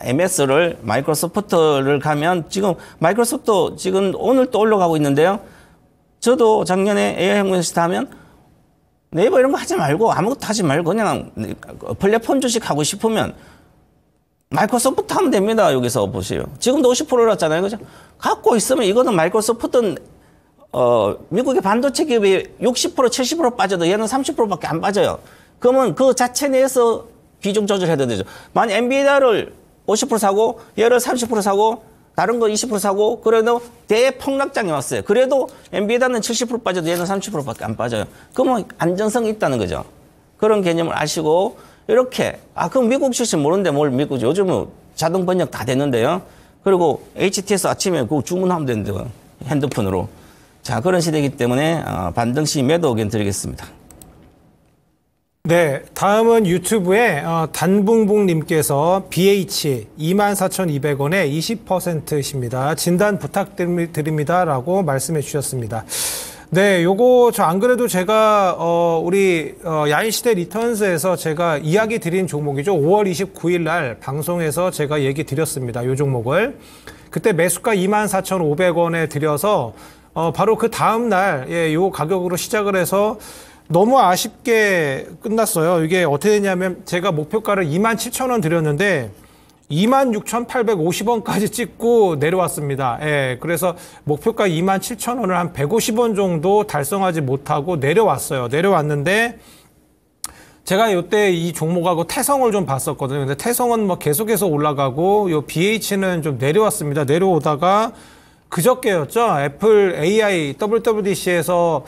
MS를 마이크로소프트를 가면 지금 마이크로소프트 지금 오늘 또 올라가고 있는데요. 저도 작년에 AI 항공시스템 하면 네이버 이런 거 하지 말고 아무것도 하지 말고 그냥 플랫폼 주식 하고 싶으면 마이크로소프트 하면 됩니다. 여기서 보세요. 지금도 50% 올랐잖아요. 그죠? 갖고 있으면 이거는 마이크로소프트는 미국의 반도체 기업이 60%, 70% 빠져도 얘는 30%밖에 안 빠져요. 그러면 그 자체 내에서 비중 조절해야 되죠. 만약 엔비디아를 50% 사고 얘를 30% 사고 다른 거 20% 사고 그래도 대폭락장이 왔어요. 그래도 엔비디아는 70% 빠져도 얘는 30%밖에 안 빠져요. 그러면 안전성이 있다는 거죠. 그런 개념을 아시고 이렇게 그럼 미국 주식 모르는데 뭘 미국 요즘은 자동 번역 다 되는데요. 그리고 HTS 아침에 그거 주문하면 되는데요. 핸드폰으로. 자, 그런 시대이기 때문에 반등 시 매도 의견 드리겠습니다. 네, 다음은 유튜브에 단붕붕님께서 BH 24,200원에 20%십니다. 진단 부탁드립니다라고 말씀해 주셨습니다. 네, 요거 저 안 그래도 제가 우리 야인시대 리턴스에서 제가 이야기 드린 종목이죠. 5월 29일 날 방송에서 제가 얘기 드렸습니다. 요 종목을. 그때 매수가 24,500원에 드려서 바로 그 다음 날 요 가격으로 시작을 해서 너무 아쉽게 끝났어요. 이게 어떻게 됐냐면 제가 목표가를 27,000원 드렸는데 26,850원까지 찍고 내려왔습니다. 예, 그래서 목표가 27,000원을 한 150원 정도 달성하지 못하고 내려왔어요. 내려왔는데 제가 이때 이 종목하고 태성을 좀 봤었거든요. 근데 태성은 뭐 계속해서 올라가고 요 BH는 좀 내려왔습니다. 내려오다가 그저께였죠. 애플 AI WWDC에서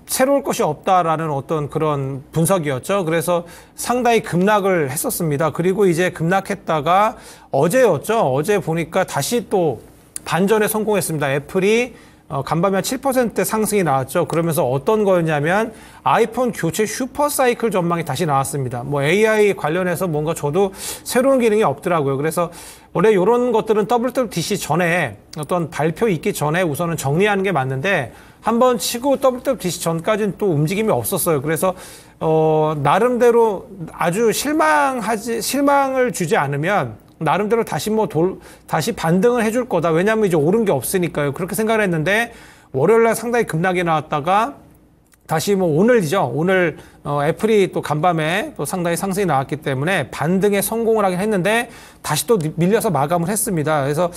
새로울 것이 없다라는 어떤 그런 분석이었죠. 그래서 상당히 급락을 했었습니다. 그리고 이제 급락했다가 어제였죠. 어제 보니까 다시 또 반전에 성공했습니다. 애플이 간밤에 한 7% 상승이 나왔죠. 그러면서 어떤 거였냐면 아이폰 교체 슈퍼사이클 전망이 다시 나왔습니다. 뭐 AI 관련해서 뭔가 저도 새로운 기능이 없더라고요. 그래서 원래 이런 것들은 WWDC 전에 어떤 발표 있기 전에 우선은 정리하는 게 맞는데 한번 치고 WWDC 전까지는 또 움직임이 없었어요. 그래서 나름대로 아주 실망을 주지 않으면 나름대로 다시 다시 반등을 해줄 거다. 왜냐하면 이제 오른 게 없으니까요. 그렇게 생각을 했는데 월요일날 상당히 급락이 나왔다가 다시 오늘이죠. 오늘 애플이 또 간밤에 또 상당히 상승이 나왔기 때문에 반등에 성공을 하긴 했는데 다시 또 밀려서 마감을 했습니다. 그래서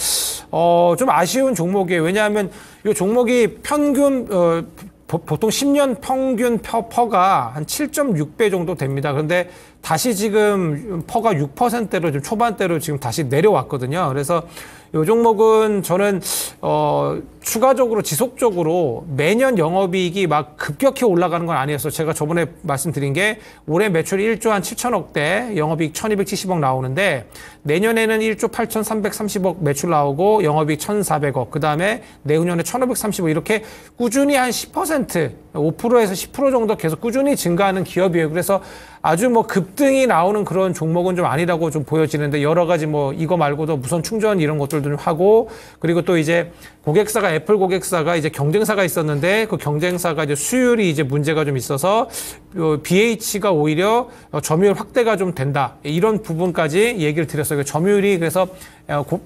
좀 아쉬운 종목이에요. 왜냐하면 이 종목이 평균 보통 10년 평균 퍼가 한 7.6배 정도 됩니다. 그런데 다시 지금 퍼가 6%로 좀 초반대로 지금 다시 내려왔거든요. 그래서 이 종목은 저는 추가적으로 지속적으로 매년 영업이익이 막 급격히 올라가는 건 아니었어요. 제가 저번에 말씀드린 게 올해 매출이 1조 한 7천억대, 영업이익 1270억 나오는데 내년에는 1조 8330억 매출 나오고 영업이익 1400억, 그 다음에 내후년에 1530억 이렇게 꾸준히 한 10%, 5%에서 10% 정도 계속 꾸준히 증가하는 기업이에요. 그래서 아주 뭐 급등이 나오는 그런 종목은 좀 아니라고 좀 보여지는데 여러 가지 뭐 이거 말고도 무선 충전 이런 것들도 좀 하고, 그리고 또 이제 고객사가 애플 고객사가 이제 경쟁사가 있었는데 그 경쟁사가 이제 수율이 이제 문제가 좀 있어서 BH가 오히려 점유율 확대가 좀 된다. 이런 부분까지 얘기를 드렸어요. 점유율이 그래서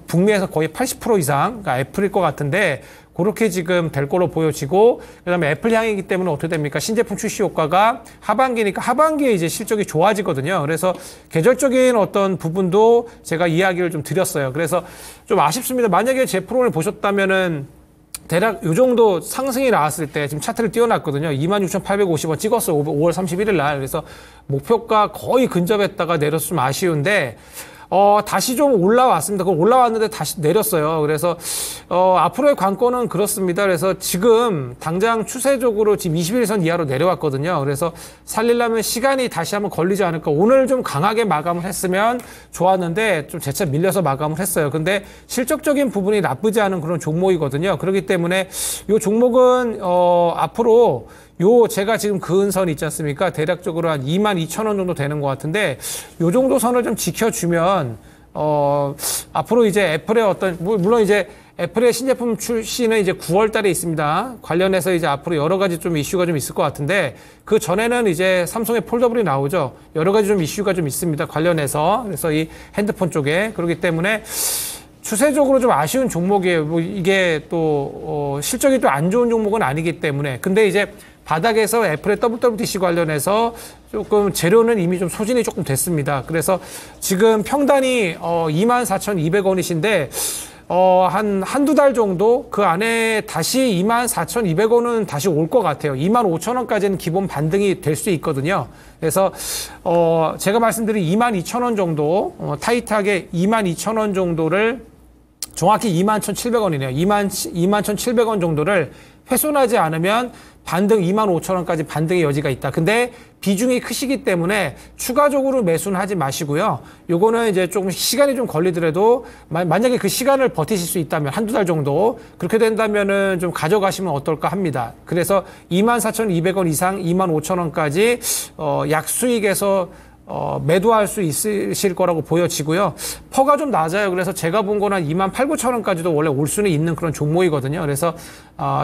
북미에서 거의 80% 이상, 그러니까 애플일 것 같은데 그렇게 지금 될 걸로 보여지고, 그다음에 애플 향이기 때문에 어떻게 됩니까? 신제품 출시 효과가 하반기니까 하반기에 이제 실적이 좋아지거든요. 그래서 계절적인 어떤 부분도 제가 이야기를 좀 드렸어요. 그래서 좀 아쉽습니다. 만약에 제 프로그램을 보셨다면은 대략 요 정도 상승이 나왔을 때 지금 차트를 띄워놨거든요. 26,850원 찍었어요. 5월 31일 날. 그래서 목표가 거의 근접했다가 내려서 좀 아쉬운데 다시 좀 올라왔습니다. 그걸 올라왔는데 다시 내렸어요. 그래서, 앞으로의 관건은 그렇습니다. 그래서 지금 당장 추세적으로 지금 21선 이하로 내려왔거든요. 그래서 살리려면 시간이 다시 한번 걸리지 않을까. 오늘 좀 강하게 마감을 했으면 좋았는데 좀 재차 밀려서 마감을 했어요. 근데 실적적인 부분이 나쁘지 않은 그런 종목이거든요. 그렇기 때문에 이 종목은, 앞으로 제가 지금 그은 선 있지 않습니까? 대략적으로 한 22,000원 정도 되는 것 같은데, 요 정도 선을 좀 지켜주면, 앞으로 이제 애플의 물론 이제 애플의 신제품 출시는 이제 9월 달에 있습니다. 관련해서 이제 앞으로 여러 가지 좀 이슈가 좀 있을 것 같은데, 그 전에는 이제 삼성의 폴더블이 나오죠. 여러 가지 좀 이슈가 좀 있습니다. 관련해서. 그래서 이 핸드폰 쪽에. 그렇기 때문에, 추세적으로 좀 아쉬운 종목이에요. 뭐 이게 또 실적이 또 안 좋은 종목은 아니기 때문에. 근데 이제 바닥에서 애플의 WWDC 관련해서 조금 재료는 이미 좀 소진이 조금 됐습니다. 그래서 지금 평단이 24,200원이신데 한두 달 정도 그 안에 다시 24,200원은 다시 올 것 같아요. 25,000원까지는 기본 반등이 될 수 있거든요. 그래서 제가 말씀드린 22,000원 정도 타이트하게 22,000원 정도를 정확히 21,700원이네요. 21,700원 정도를 훼손하지 않으면 반등 25,000원까지 반등의 여지가 있다. 근데 비중이 크시기 때문에 추가적으로 매수는 하지 마시고요. 요거는 이제 조금 시간이 좀 걸리더라도 만약에 그 시간을 버티실 수 있다면 한두 달 정도 그렇게 된다면은 좀 가져가시면 어떨까 합니다. 그래서 24,200원 이상 25,000원까지 약수익에서 매도할 수 있으실 거라고 보여지고요. 퍼가 좀 낮아요. 그래서 제가 본 거는 28,900원까지도 원래 올 수는 있는 그런 종목이거든요. 그래서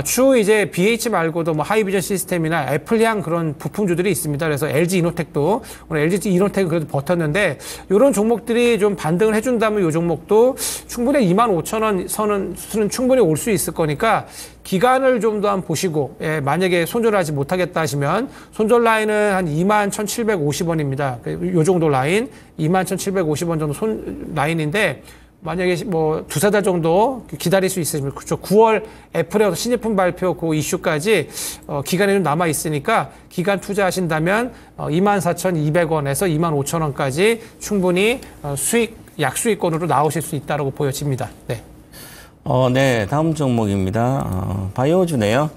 추후 이제 BH 말고도 뭐 하이비전 시스템이나 애플향 그런 부품주들이 있습니다. 그래서 LG 이노텍도 오늘 LG 이노텍은 그래도 버텼는데 이런 종목들이 좀 반등을 해준다면 이 종목도 충분히 25,000원 선은 충분히 올 수 있을 거니까 기간을 좀 더 한번 보시고, 만약에 손절하지 못하겠다 하시면 손절 라인은 한 21,750원입니다. 요 정도 라인, 21,750원 정도 라인인데 만약에 뭐 두세 달 정도 기다릴 수 있으시면, 그렇죠. 9월 애플의 신제품 발표 그 이슈까지 기간이 좀 남아 있으니까 기간 투자하신다면 24,200원에서 25,000원까지 충분히 약수익권으로 나오실 수 있다고 보여집니다. 네. 네, 다음 종목입니다. 바이오주네요.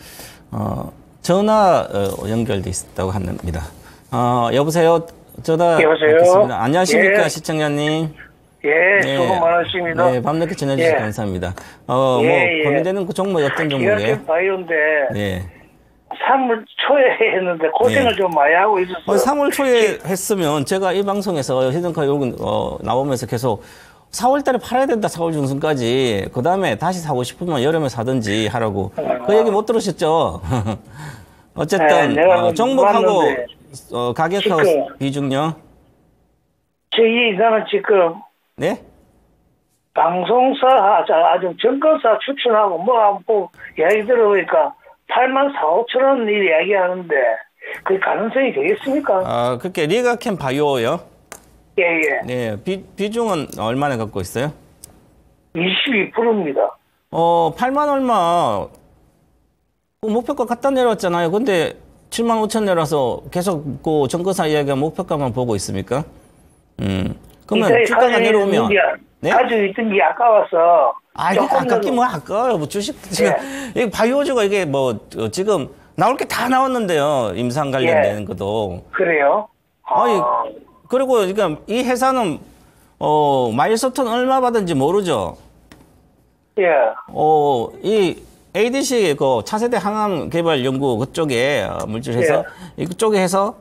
전화 연결돼 있다고 합니다. 여보세요. 전화 여보세요? 받겠습니다. 안녕하십니까, 예. 시청자님. 예, 네. 수고 많으십니다. 네, 밤늦게 전해주셔서 예. 감사합니다. 예. 고민되는 그 종목 어떤 종목이에요? 기아캠 바이오인데 네. 3월 초에 했는데 고생을 네. 좀 많이 하고 있었어요. 3월 초에 했으면 제가 이 방송에서 히든카 요금 나오면서 계속 4월 달에 팔아야 된다, 4월 중순까지. 그 다음에 다시 사고 싶으면 여름에 사든지 하라고. 그 얘기 못 들으셨죠? 어쨌든, 네, 내가 종목하고, 봤는데 가격하고 지금 비중요? 나는 지금 네? 방송사, 아주 증권사 추천하고 한번 이야기 들어보니까 8만 4, 5천 원 이야기 하는데 그 가능성이 되겠습니까? 그렇게 리가캠 바이오요? 예, 예. 네, 비중은 얼마나 갖고 있어요? 22%입니다. 8만 얼마, 목표가 갖다 내려왔잖아요. 근데 7만 5천 내려서 계속 그 정거사 이야기가 목표가만 보고 있습니까? 그러면 주가가 내려오면. 네? 가지고 있던 게 아까워서. 이게 아깝긴 뭐 아까워요. 뭐 주식, 지금, 이 바이오주가 이게 지금 나올 게 다 나왔는데요. 임상 관련된 것도. 그래요? 그리고 그러니까 이 회사는, 마일스톤 얼마 받은지 모르죠. 예. 이 ADC 그 차세대 항암 개발 연구 그쪽에 물질해서 이쪽에 해서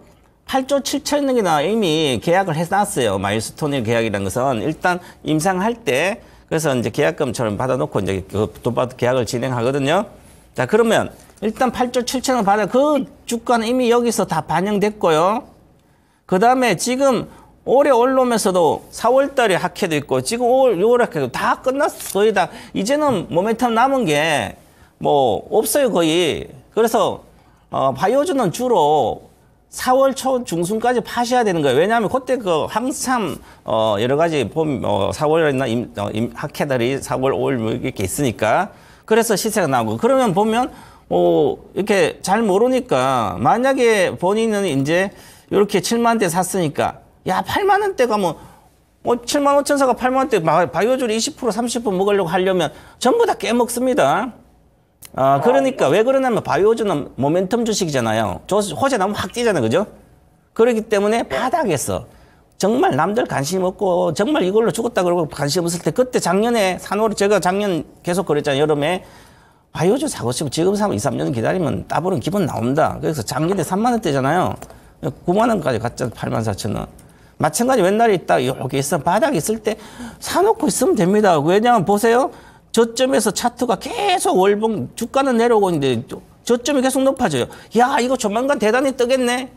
8조 7천억이나 이미 계약을 해놨어요. 마일스톤일 계약이라는 것은 일단 임상할 때 그래서 이제 계약금처럼 받아놓고 이제 돈 받아 계약을 진행하거든요. 자, 그러면 일단 8조 7천억 받아 그 주가는 이미 여기서 다 반영됐고요. 그 다음에 지금 올해 올라오면서도 4월 달에 학회도 있고 지금 6월 학회도 다 끝났어. 거의 다. 이제는 모멘텀 남은 게 없어요, 거의. 그래서, 바이오주는 주로 4월 초 중순까지 파셔야 되는 거예요. 왜냐하면 그때 한참, 여러 가지 4월이나 학회들이 4월, 5월 이렇게 있으니까. 그래서 시세가 나오고. 그러면 보면, 이렇게 잘 모르니까 만약에 본인은 이제 이렇게 7만 대 샀으니까 야, 8만 원대 가면 7만 5천 사가 8만 원대 바이오주를 20% 30% 먹으려고 하려면 전부 다 깨먹습니다. 그러니까 왜 그러냐면 바이오주는 모멘텀 주식이잖아요. 호재 나면 확 뛰잖아요. 그죠? 그렇기 때문에 바닥에서 정말 남들 관심 없고 정말 이걸로 죽었다 그러고 관심 없을 때 그때 작년에 제가 작년 계속 그랬잖아요. 여름에 바이오주 사고 싶고 지금 사면 2, 3년 기다리면 따블은 기본 나온다. 그래서 작년에 3만 원대잖아요. 9만 원까지 갔잖아. 8만 4천 원. 마찬가지 옛날에 여기 있어 바닥에 있을 때 사놓고 있으면 됩니다. 왜냐하면 보세요. 저점에서 차트가 계속 월봉 주가는 내려오고 있는데 저점이 계속 높아져요. 야, 이거 조만간 대단히 뜨겠네.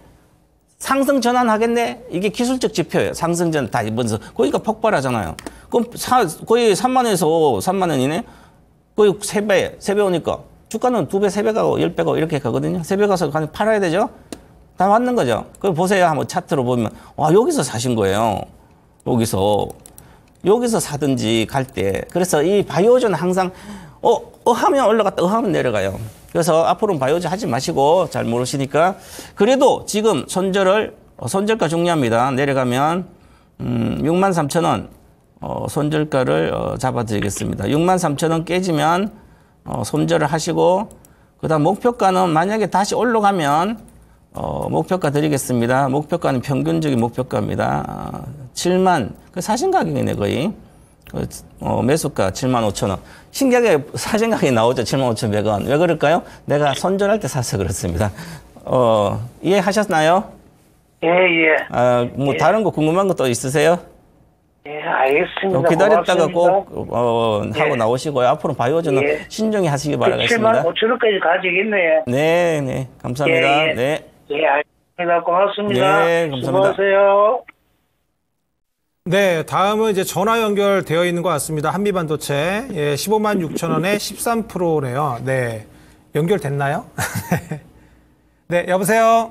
상승 전환하겠네. 이게 기술적 지표예요. 상승 전환 다 이번에서 거기가 폭발하잖아요. 그럼 거의 3만 원에서 3만 원이네. 거의 3배 오니까 주가는 2배, 3배 가고 10배 가고 이렇게 가거든요. 3배 가서 팔아야 되죠. 다 맞는 거죠. 그럼 보세요. 한번 차트로 보면 여기서 사신 거예요. 여기서 사든지 갈 때. 그래서 이 바이오주는 항상 하면 올라갔다 하면 내려가요. 그래서 앞으로는 바이오주 하지 마시고 잘 모르시니까 그래도 지금 손절가 중요합니다. 내려가면 6만 3천 원 손절가를 잡아드리겠습니다. 6만 3천 원 깨지면 손절을 하시고 그다음 목표가는 만약에 다시 올라가면 목표가 드리겠습니다. 목표가는 평균적인 목표가입니다. 7만, 사신 가격이네, 거의. 매수가 7만 5천 원. 신기하게 사신 가격이 나오죠, 7만 5,100원. 왜 그럴까요? 내가 손절할 때 사서 그렇습니다. 이해하셨나요? 예, 예. 예. 다른 거 궁금한 것도 있으세요? 예, 알겠습니다. 기다렸다가 고맙습니다. 꼭 하고 나오시고요. 앞으로 바이오주는 신중히 하시기 바라겠습니다. 7만 5천 원까지 가지겠네요. 네, 감사합니다. 예, 예. 네. 예, 알겠습니다. 고맙습니다. 네, 감사합니다. 수고하세요. 네, 다음은 이제 전화 연결되어 있는 것 같습니다. 한미반도체. 15만 6천 원에 13%네요. 네. 연결됐나요? 네, 여보세요?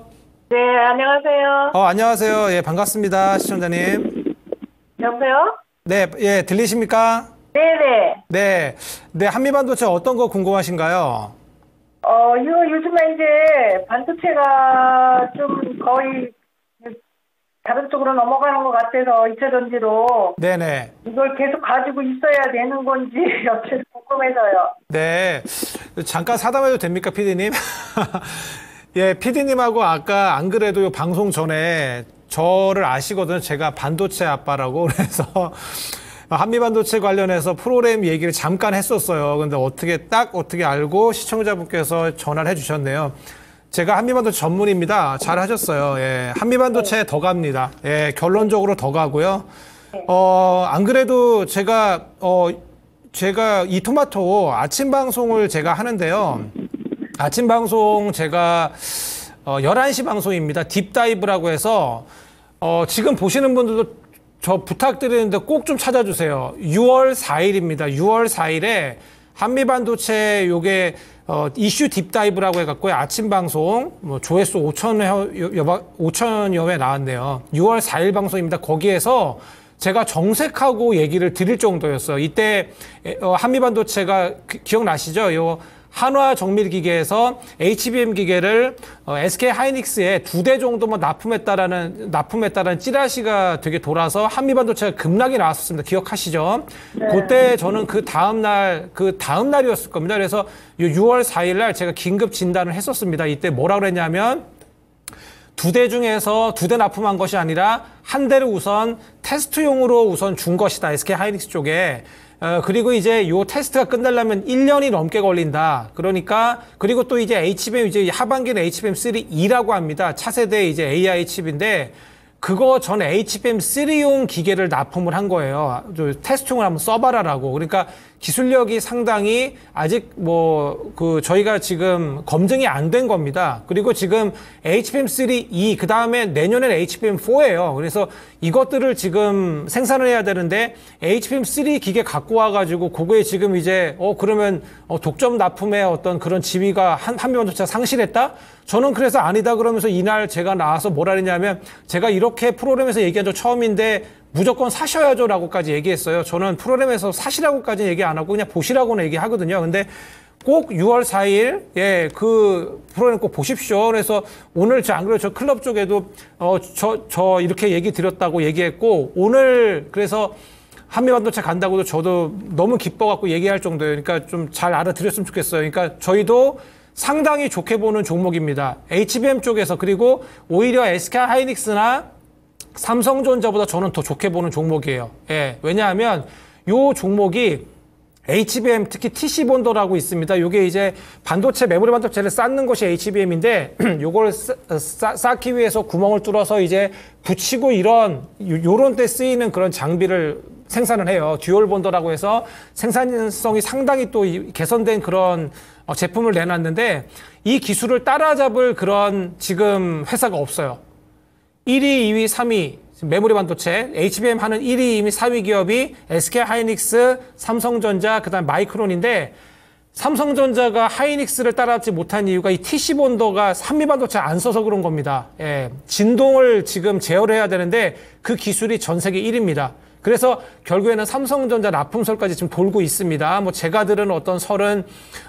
네, 안녕하세요. 안녕하세요. 예, 반갑습니다. 시청자님. 여보세요? 네, 예, 들리십니까? 네네. 네, 한미반도체 어떤 거 궁금하신가요? 요즘에 이제 반도체가 좀 거의 다른 쪽으로 넘어가는 것 같아서 이차전지로 네네. 이걸 계속 가지고 있어야 되는 건지 어쨌든 궁금해서요. 네. 잠깐 사담해도 됩니까, 피디님? 예, 피디님하고 아까 안 그래도 요 방송 전에 저를 아시거든요. 제가 반도체 아빠라고. 그래서 한미반도체 관련해서 프로그램 얘기를 잠깐 했었어요. 근데 어떻게 알고 시청자분께서 전화를 해주셨네요. 제가 한미반도체 전문입니다. 잘 하셨어요. 예, 한미반도체 더 갑니다. 예, 결론적으로 더 가고요. 안 그래도 제가 이 토마토 아침 방송을 제가 하는데요. 아침 방송 제가 11시 방송입니다. 딥다이브라고 해서 지금 보시는 분들도 저 부탁드리는데 꼭 좀 찾아주세요. 6월 4일입니다. 6월 4일에 한미반도체 요게 이슈 딥다이브라고 해갖고요. 아침 방송 조회수 5천여 회 나왔네요. 6월 4일 방송입니다. 거기에서 제가 정색하고 얘기를 드릴 정도였어요. 이때 한미반도체가 기억나시죠? 요 한화 정밀 기계에서 HBM 기계를 SK 하이닉스에 2대 정도만 납품했다라는 찌라시가 되게 돌아서 한미반도체가 급락이 나왔었습니다. 기억하시죠? 네. 그때 저는 그 다음 날이었을 겁니다. 그래서 6월 4일 날 제가 긴급 진단을 했었습니다. 이때 뭐라 그랬냐면 2대 중에서 2대 납품한 것이 아니라 한 대를 우선 테스트용으로 우선 준 것이다. SK 하이닉스 쪽에. 그리고 이제 요 테스트가 끝나려면 1년이 넘게 걸린다. 그러니까, 그리고 또 이제 HBM, 이제 하반기는 HBM3E라고 합니다. 차세대 이제 AI 칩인데, 그거 전 HBM3용 기계를 납품을 한 거예요. 테스트용을 한번 써봐라라고. 그러니까 기술력이 상당히 아직 저희가 지금 검증이 안 된 겁니다. 그리고 지금 HBM3E, 그 다음에 내년엔 HBM4예요. 그래서 이것들을 지금 생산을 해야 되는데 HBM3 기계 갖고 와가지고 그거에 지금 이제 그러면 독점 납품의 어떤 그런 지위가 한미반도체가 상실했다? 저는 그래서 아니다 그러면서 이날 제가 나와서 뭐라 그랬냐면 제가 이렇게 프로그램에서 얘기한 적 처음인데 무조건 사셔야죠 라고까지 얘기했어요. 저는 프로그램에서 사시라고까지 얘기 안 하고 그냥 보시라고는 얘기하거든요. 근데 꼭 6월 4일 그 프로그램 꼭 보십시오. 그래서 오늘 안 그래도 저 클럽 쪽에도 저 이렇게 얘기 드렸다고 얘기했고 오늘 그래서 한미반도체 간다고도 저도 너무 기뻐갖고 얘기할 정도예요. 그러니까 좀 잘 알아들었으면 좋겠어요. 그러니까 저희도 상당히 좋게 보는 종목입니다. HBM 쪽에서. 그리고 오히려 SK 하이닉스나 삼성전자보다 저는 더 좋게 보는 종목이에요. 예, 왜냐하면 요 종목이 HBM, 특히 TC본더라고 있습니다. 요게 이제 메모리 반도체를 쌓는 것이 HBM인데 요걸 쌓기 위해서 구멍을 뚫어서 이제 붙이고 요런 때 쓰이는 그런 장비를 생산을 해요. 듀얼 본더라고 해서 생산성이 상당히 또 개선된 그런 제품을 내놨는데 이 기술을 따라잡을 그런 지금 회사가 없어요. 1위, 2위, 3위 메모리 반도체 HBM 하는 1위, 2위, 4위 기업이 SK 하이닉스, 삼성전자, 그다음 마이크론인데 삼성전자가 하이닉스를 따라잡지 못한 이유가 이 TC본더가 한미반도체 안 써서 그런 겁니다. 예, 진동을 지금 제어를 해야 되는데 그 기술이 전 세계 1위입니다. 그래서 결국에는 삼성전자 납품설까지 지금 돌고 있습니다. 제가 들은 어떤 설은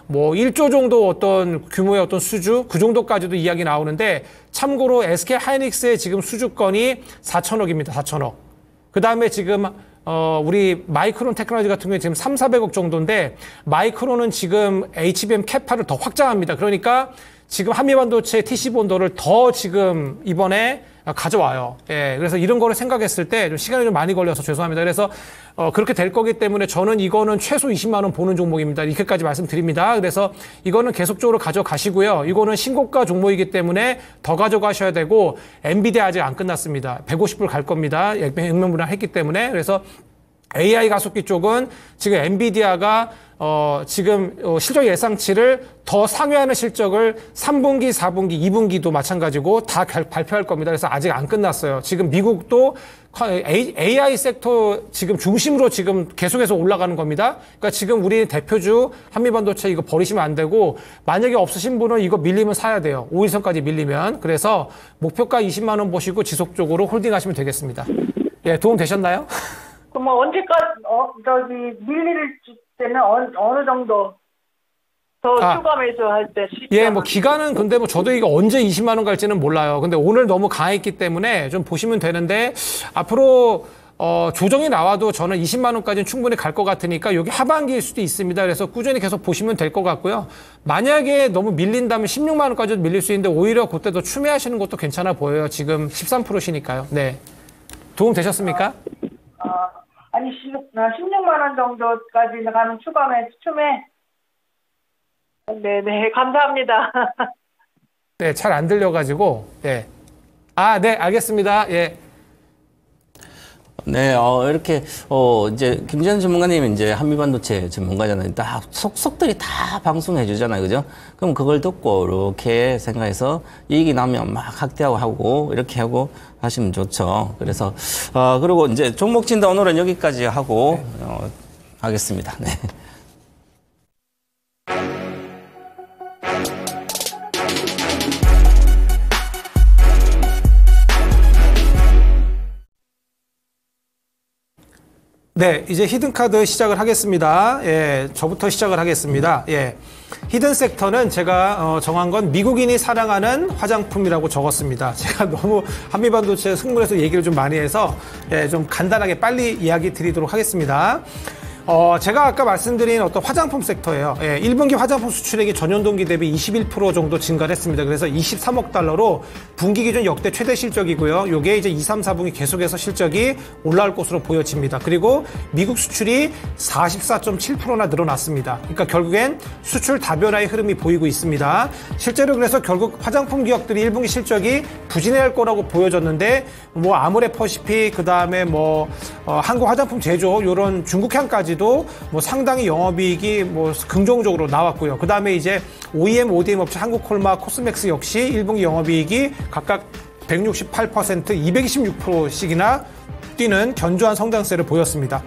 1조 정도 어떤 규모의 어떤 수주 그 정도까지도 이야기 나오는데 참고로 SK 하이닉스의 지금 수주건이 4천억입니다. 4천억. 그 다음에 지금 우리 마이크론 테크놀로지 같은 경우에 지금 3,400억 정도인데 마이크론은 지금 HBM 캐파를 더 확장합니다. 그러니까 지금 한미반도체 TC본더를 더 지금 이번에 가져와요. 예, 그래서 이런 거를 생각했을 때 좀 시간이 좀 많이 걸려서 죄송합니다. 그래서 그렇게 될 거기 때문에 저는 이거는 최소 20만 원 보는 종목입니다. 이렇게까지 말씀드립니다. 그래서 이거는 계속적으로 가져가시고요. 이거는 신고가 종목이기 때문에 더 가져가셔야 되고 엔비디아 아직 안 끝났습니다. 150불 갈 겁니다. 액면분할했기 때문에. 그래서 AI 가속기 쪽은 지금 엔비디아가 지금 실적 예상치를 더 상회하는 실적을 3분기, 4분기, 2분기도 마찬가지고 다 발표할 겁니다. 그래서 아직 안 끝났어요. 지금 미국도 AI 섹터 지금 중심으로 지금 계속해서 올라가는 겁니다. 그러니까 지금 우리 대표주 한미반도체 이거 버리시면 안 되고 만약에 없으신 분은 이거 밀리면 사야 돼요. 5일선까지 밀리면. 그래서 목표가 20만 원 보시고 지속적으로 홀딩하시면 되겠습니다. 예, 도움 되셨나요? 그럼 언제까지 밀릴 때는 어느 정도? 더 추가 매수할 때 쉽지 예, 뭐 기간은 근데 뭐 저도 이거 언제 20만 원 갈지는 몰라요. 근데 오늘 너무 강했기 때문에 좀 보시면 되는데 앞으로 조정이 나와도 저는 20만 원까지는 충분히 갈 것 같으니까 여기 하반기일 수도 있습니다. 그래서 꾸준히 계속 보시면 될 것 같고요. 만약에 너무 밀린다면 16만 원까지도 밀릴 수 있는데 오히려 그때 더 추매하시는 것도 괜찮아 보여요. 지금 13%시니까요. 네. 도움 되셨습니까? 아니 16만 원 정도까지 가는 추매. 네네, 감사합니다. 네, 잘 안 들려가지고, 예. 네, 알겠습니다. 예. 네, 이렇게, 이제, 김재현 전문가님은 이제 한미반도체 전문가잖아요. 다, 속속들이 다 방송해 주잖아요. 그죠? 그럼 그걸 듣고, 이렇게 생각해서 이익이 나면 막 확대하고 하고, 이렇게 하고 하시면 좋죠. 그래서, 그리고 이제 종목 진단 오늘은 여기까지 하고, 하겠습니다. 네. 네, 이제 히든카드 시작을 하겠습니다. 예, 저부터 시작을 하겠습니다. 예. 히든 섹터는 제가 정한 건 미국인이 사랑하는 화장품이라고 적었습니다. 제가 너무 한미반도체 승부에서 얘기를 좀 많이 해서 좀 간단하게 빨리 이야기 드리도록 하겠습니다. 제가 아까 말씀드린 어떤 화장품 섹터예요. 1분기 화장품 수출액이 전년 동기 대비 21% 정도 증가를 했습니다. 그래서 23억 달러로 분기 기준 역대 최대 실적이고요. 요게 이제 2, 3, 4분기 계속해서 실적이 올라올 것으로 보여집니다. 그리고 미국 수출이 44.7%나 늘어났습니다. 그러니까 결국엔 수출 다변화의 흐름이 보이고 있습니다. 실제로 그래서 결국 화장품 기업들이 1분기 실적이 부진할 거라고 보여졌는데 뭐 아모레퍼시픽 그다음에 뭐 한국 화장품 제조 요런 중국향까지 뭐 상당히 영업이익이 뭐 긍정적으로 나왔고요. 그 다음에 이제 OEM, ODM 업체 한국콜마, 코스맥스 역시 1분기 영업이익이 각각 168%, 226%씩이나 뛰는 견조한 성장세를 보였습니다.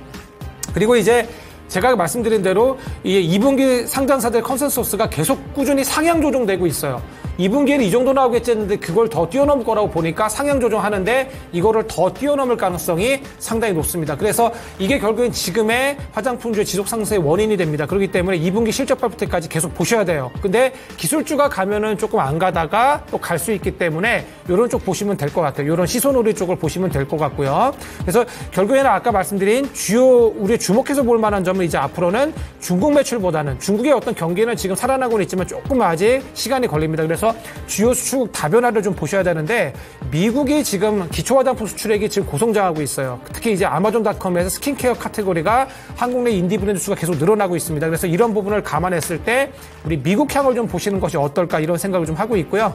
그리고 이제 제가 말씀드린 대로 이 2분기 상장사들 컨센서스가 계속 꾸준히 상향 조정되고 있어요. 2분기에는 이 정도 나오겠지 했는데 그걸 더 뛰어넘을 거라고 보니까 상향 조정하는데 이거를 더 뛰어넘을 가능성이 상당히 높습니다. 그래서 이게 결국엔 지금의 화장품주의 지속 상승의 원인이 됩니다. 그렇기 때문에 2분기 실적 발표 때까지 계속 보셔야 돼요. 근데 기술주가 가면은 조금 안 가다가 또 갈 수 있기 때문에 이런 쪽 보시면 될 것 같아요. 이런 시소놀이 쪽을 보시면 될 것 같고요. 그래서 결국에는 아까 말씀드린 주요 우리 주목해서 볼 만한 점은 이제 앞으로는 중국 매출보다는 중국의 어떤 경기는 지금 살아나고는 있지만 조금 아직 시간이 걸립니다. 그래서 주요 수출국 다변화를 좀 보셔야 되는데 미국이 지금 기초 화장품 수출액이 지금 고성장하고 있어요. 특히 이제 아마존닷컴에서 스킨케어 카테고리가 한국 내 인디 브랜드 수가 계속 늘어나고 있습니다. 그래서 이런 부분을 감안했을 때 우리 미국 향을 좀 보시는 것이 어떨까 이런 생각을 좀 하고 있고요.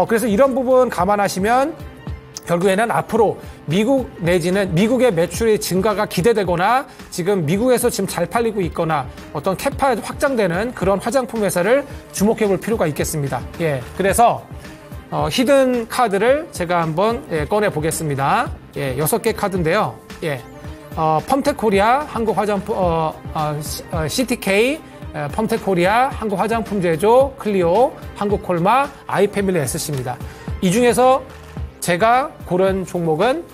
그래서 이런 부분 감안하시면 결국에는 앞으로 미국 내지는 미국의 매출의 증가가 기대되거나 지금 미국에서 지금 잘 팔리고 있거나 어떤 캐파 확장되는 그런 화장품 회사를 주목해 볼 필요가 있겠습니다. 예. 그래서 히든 카드를 제가 한번 꺼내 보겠습니다. 예. 6개 카드인데요. 예. 펌텍 코리아, 한국 화장품, CTK, 펌텍 코리아, 한국 화장품 제조, 클리오, 한국 콜마, 아이패밀리 SC입니다. 이 중에서 제가 고른 종목은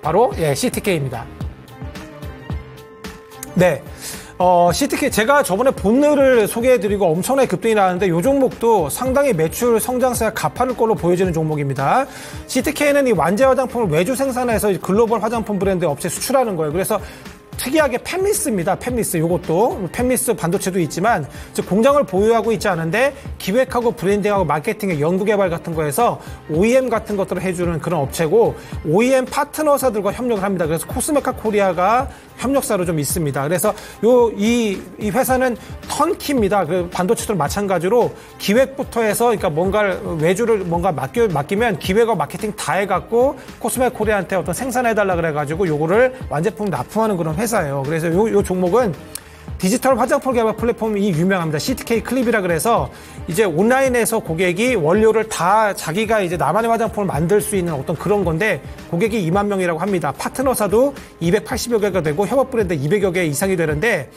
바로 CTK입니다. 네, CTK 제가 저번에 본늘을 소개해드리고 엄청나게 급등이 나왔는데 이 종목도 상당히 매출 성장세가 가파를 걸로 보여지는 종목입니다. CTK는 이 완제 화장품을 외주 생산해서 글로벌 화장품 브랜드 업체에 수출하는 거예요. 그래서 특이하게 팹리스입니다. 팹리스 요것도 팹리스 반도체도 있지만 즉 공장을 보유하고 있지 않은데 기획하고 브랜딩하고 마케팅에 연구개발 같은 거에서 OEM 같은 것들을 해주는 그런 업체고 OEM 파트너사들과 협력을 합니다. 그래서 코스메카 코리아가 협력사로 좀 있습니다. 그래서 이 회사는 턴키입니다. 그 반도체도 마찬가지로 기획부터 해서 그러니까 뭔가를 외주를 뭔가 맡기면 기획과 마케팅 다 해갖고 코스메카 코리아한테 어떤 생산해달라 그래가지고 요거를 완제품 납품하는 그런 회사예요. 그래서 요 종목은 디지털 화장품 개발 플랫폼이 유명합니다. CTK 클립이라 그래서 이제 온라인에서 고객이 원료를 다 자기가 이제 나만의 화장품을 만들 수 있는 어떤 그런 건데 고객이 2만 명이라고 합니다. 파트너사도 280여 개가 되고 협업 브랜드 200여 개 이상이 되는데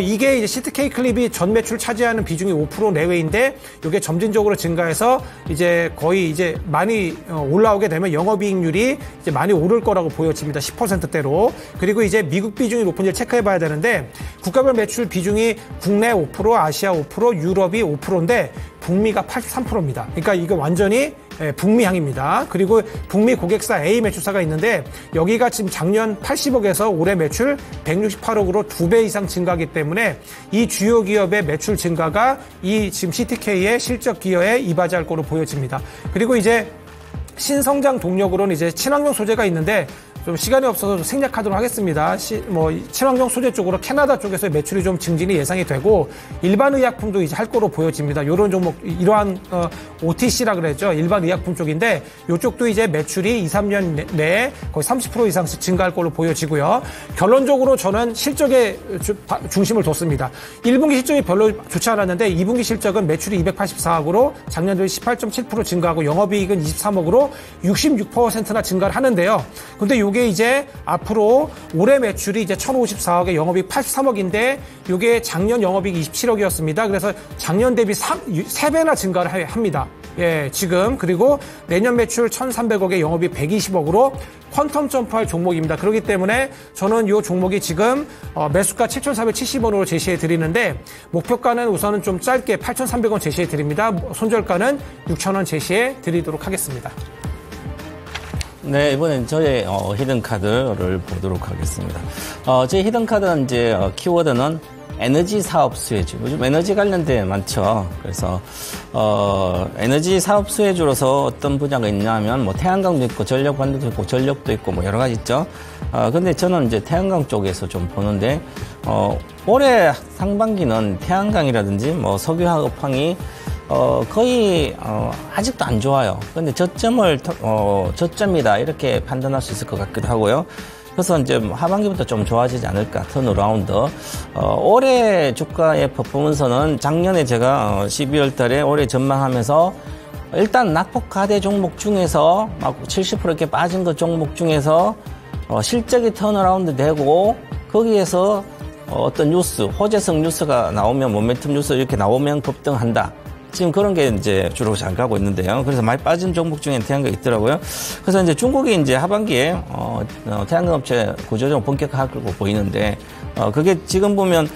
이게 이제 CTK 클립이 전 매출 차지하는 비중이 5% 내외인데 이게 점진적으로 증가해서 이제 거의 이제 많이 올라오게 되면 영업이익률이 이제 많이 오를 거라고 보여집니다. 10%대로. 그리고 이제 미국 비중이 높은지 체크해 봐야 되는데 국가별 매출 비중이 국내 5%, 아시아 5%, 유럽이 5%인데 북미가 83%입니다. 그러니까 이거 완전히 북미향입니다. 그리고 북미 고객사 A 매출사가 있는데 여기가 지금 작년 80억에서 올해 매출 168억으로 2배 이상 증가하기 때문에 이 주요 기업의 매출 증가가 이 지금 CTK의 실적 기여에 이바지할 거로 보여집니다. 그리고 이제 신성장 동력으로는 이제 친환경 소재가 있는데 좀 시간이 없어서 좀 생략하도록 하겠습니다. 친환경 소재 쪽으로 캐나다 쪽에서 매출이 좀 증진이 예상이 되고 일반 의약품도 이제 할 거로 보여집니다. 이런 종목, 이러한 OTC라 그랬죠. 일반 의약품 쪽인데 이쪽도 이제 매출이 2, 3년 내에 거의 30% 이상씩 증가할 걸로 보여지고요. 결론적으로 저는 실적에 중심을 뒀습니다. 1분기 실적이 별로 좋지 않았는데 2분기 실적은 매출이 284억으로 작년 대비 18.7% 증가하고 영업이익은 23억으로 66%나 증가를 하는데요. 근데 요게 이제 앞으로 올해 매출이 이제 1,054억에 영업이익 83억인데 요게 작년 영업이익 27억이었습니다. 그래서 작년 대비 3배나 증가를 합니다. 예, 지금. 그리고 내년 매출 1,300억에 영업이익 120억으로 퀀텀 점프할 종목입니다. 그렇기 때문에 저는 이 종목이 지금 매수가 7,470원으로 제시해 드리는데 목표가는 우선은 좀 짧게 8,300원 제시해 드립니다. 손절가는 6,000원 제시해 드리도록 하겠습니다. 네, 이번엔 저의 히든카드를 보도록 하겠습니다. 제 히든카드는 이제 키워드는 에너지 사업 수혜주. 요즘 에너지 관련된 많죠. 그래서 에너지 사업 수혜주로서 어떤 분야가 있냐면 뭐 태양광도 있고 전력 반도도 있고 전력도 있고 뭐 여러 가지 있죠. 근데 저는 이제 태양광 쪽에서 좀 보는데 올해 상반기는 태양광이라든지 뭐 석유화학 업황이 거의 아직도 안 좋아요. 근데 저점이다 이렇게 판단할 수 있을 것 같기도 하고요. 그래서 이제 하반기부터 좀 좋아지지 않을까, 턴어라운드. 올해 주가의 퍼포먼스는 작년에 제가 12월 달에 올해 전망하면서 일단 낙폭과대 종목 중에서 막 70% 이렇게 빠진 것 종목 중에서 실적이 턴어라운드 되고 거기에서 어떤 뉴스, 호재성 뉴스가 나오면 모멘텀 뉴스 이렇게 나오면 급등한다. 지금 그런 게 이제 주로 잘 가고 있는데요. 그래서 많이 빠진 종목 중에 태양광이 있더라고요. 그래서 이제 중국이 이제 하반기에 태양광 업체 구조조정 본격화할 걸로 보이는데 그게 지금 보면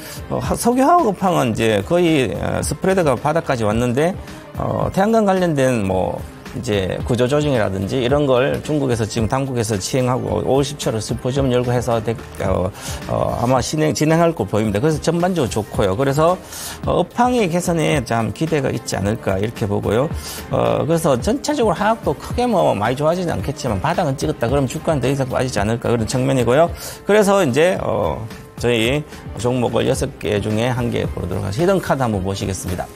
석유화학 업황은 이제 거의 스프레드가 바닥까지 왔는데 태양광 관련된 뭐 이제 구조조정이라든지 이런 걸 중국에서 지금 당국에서 시행하고 5월 10초로 심포지엄 열고 해서 아마 진행할 거 보입니다. 그래서 전반적으로 좋고요. 그래서 업황의 개선에 참 기대가 있지 않을까 이렇게 보고요. 그래서 전체적으로 하락도 크게 뭐 많이 좋아지지 않겠지만 바닥은 찍었다. 그럼 주가는 더 이상 빠지지 않을까 그런 측면이고요. 그래서 이제 저희 종목을 6개 중에 1개 보도록 하겠습니다. 히든카드 한번 보시겠습니다.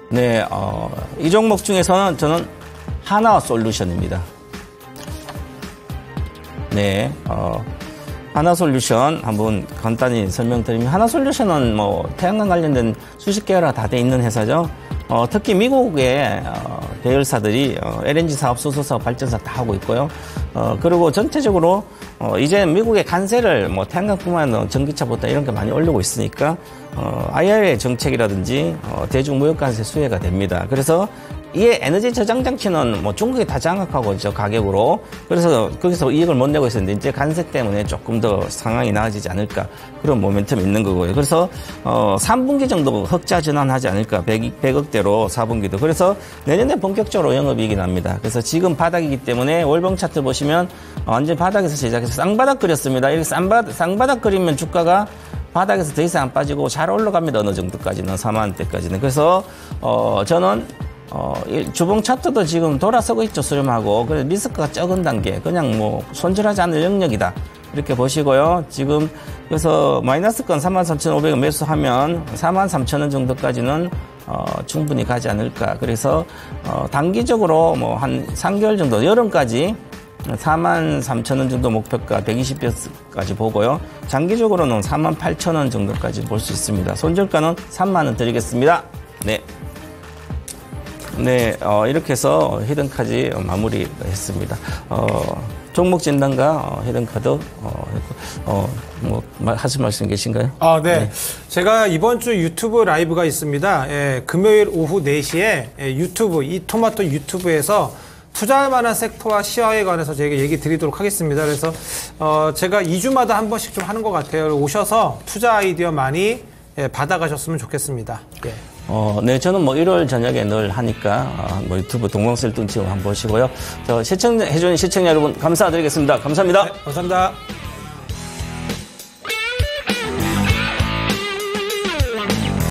네, 이 종목 중에서는 저는 하나솔루션입니다. 네, 하나솔루션 한번 간단히 설명드리면 하나솔루션은 뭐 태양광 관련된 수십 개가 다 돼 있는 회사죠. 특히 미국의 계열사들이 LNG 사업, 수소 사업, 발전사 다 하고 있고요. 그리고 전체적으로 이제 미국의 관세를 뭐 태양광뿐만 아니라 전기차보다 이런 게 많이 올리고 있으니까 IRA 정책이라든지 대중무역관세 수혜가 됩니다. 그래서 이게 에너지 저장 장치는 뭐 중국이 다 장악하고 있죠, 가격으로. 그래서 거기서 이익을 못 내고 있었는데 이제 관세 때문에 조금 더 상황이 나아지지 않을까 그런 모멘텀이 있는 거고요. 그래서 3분기 정도 흑자 전환하지 않을까 100억대로 4분기도. 그래서 내년에 본격적으로 영업이익이 납니다. 그래서 지금 바닥이기 때문에 월봉 차트 보시면 완전 바닥에서 시작해서 쌍바닥 그렸습니다. 이렇게 쌍바닥 그리면 주가가 바닥에서 더 이상 안 빠지고 잘 올라갑니다. 어느 정도까지는 4만원대까지는. 그래서 저는 주봉 차트도 지금 돌아서고 있죠, 수렴하고. 그래서 리스크가 적은 단계, 그냥 뭐 손절하지 않을 영역이다 이렇게 보시고요. 지금 그래서 마이너스권 33,500원 매수하면 43,000원 정도까지는 충분히 가지 않을까. 그래서 단기적으로 뭐 한 3개월 정도, 여름까지 43,000원 정도 목표가 120배까지 보고요. 장기적으로는 48,000원 정도까지 볼 수 있습니다. 손절가는 3만원 드리겠습니다. 네. 네, 이렇게 해서 히든카드 마무리했습니다. 종목 진단과 히든카드, 뭐, 하실 말씀 계신가요? 네. 네. 제가 이번 주 유튜브 라이브가 있습니다. 예, 금요일 오후 4시에 유튜브, 이 토마토 유튜브에서 투자할 만한 섹터와 시야에 관해서 저희가 얘기 드리도록 하겠습니다. 그래서 제가 2주마다 한 번씩 좀 하는 것 같아요. 오셔서 투자 아이디어 많이 받아가셨으면 좋겠습니다. 예. 네, 저는 뭐 1월 저녁에 늘 하니까 뭐 유튜브 동방셀 뚱치고 한번 보시고요. 시청해주신 시청자 여러분 감사드리겠습니다. 감사합니다. 네, 감사합니다.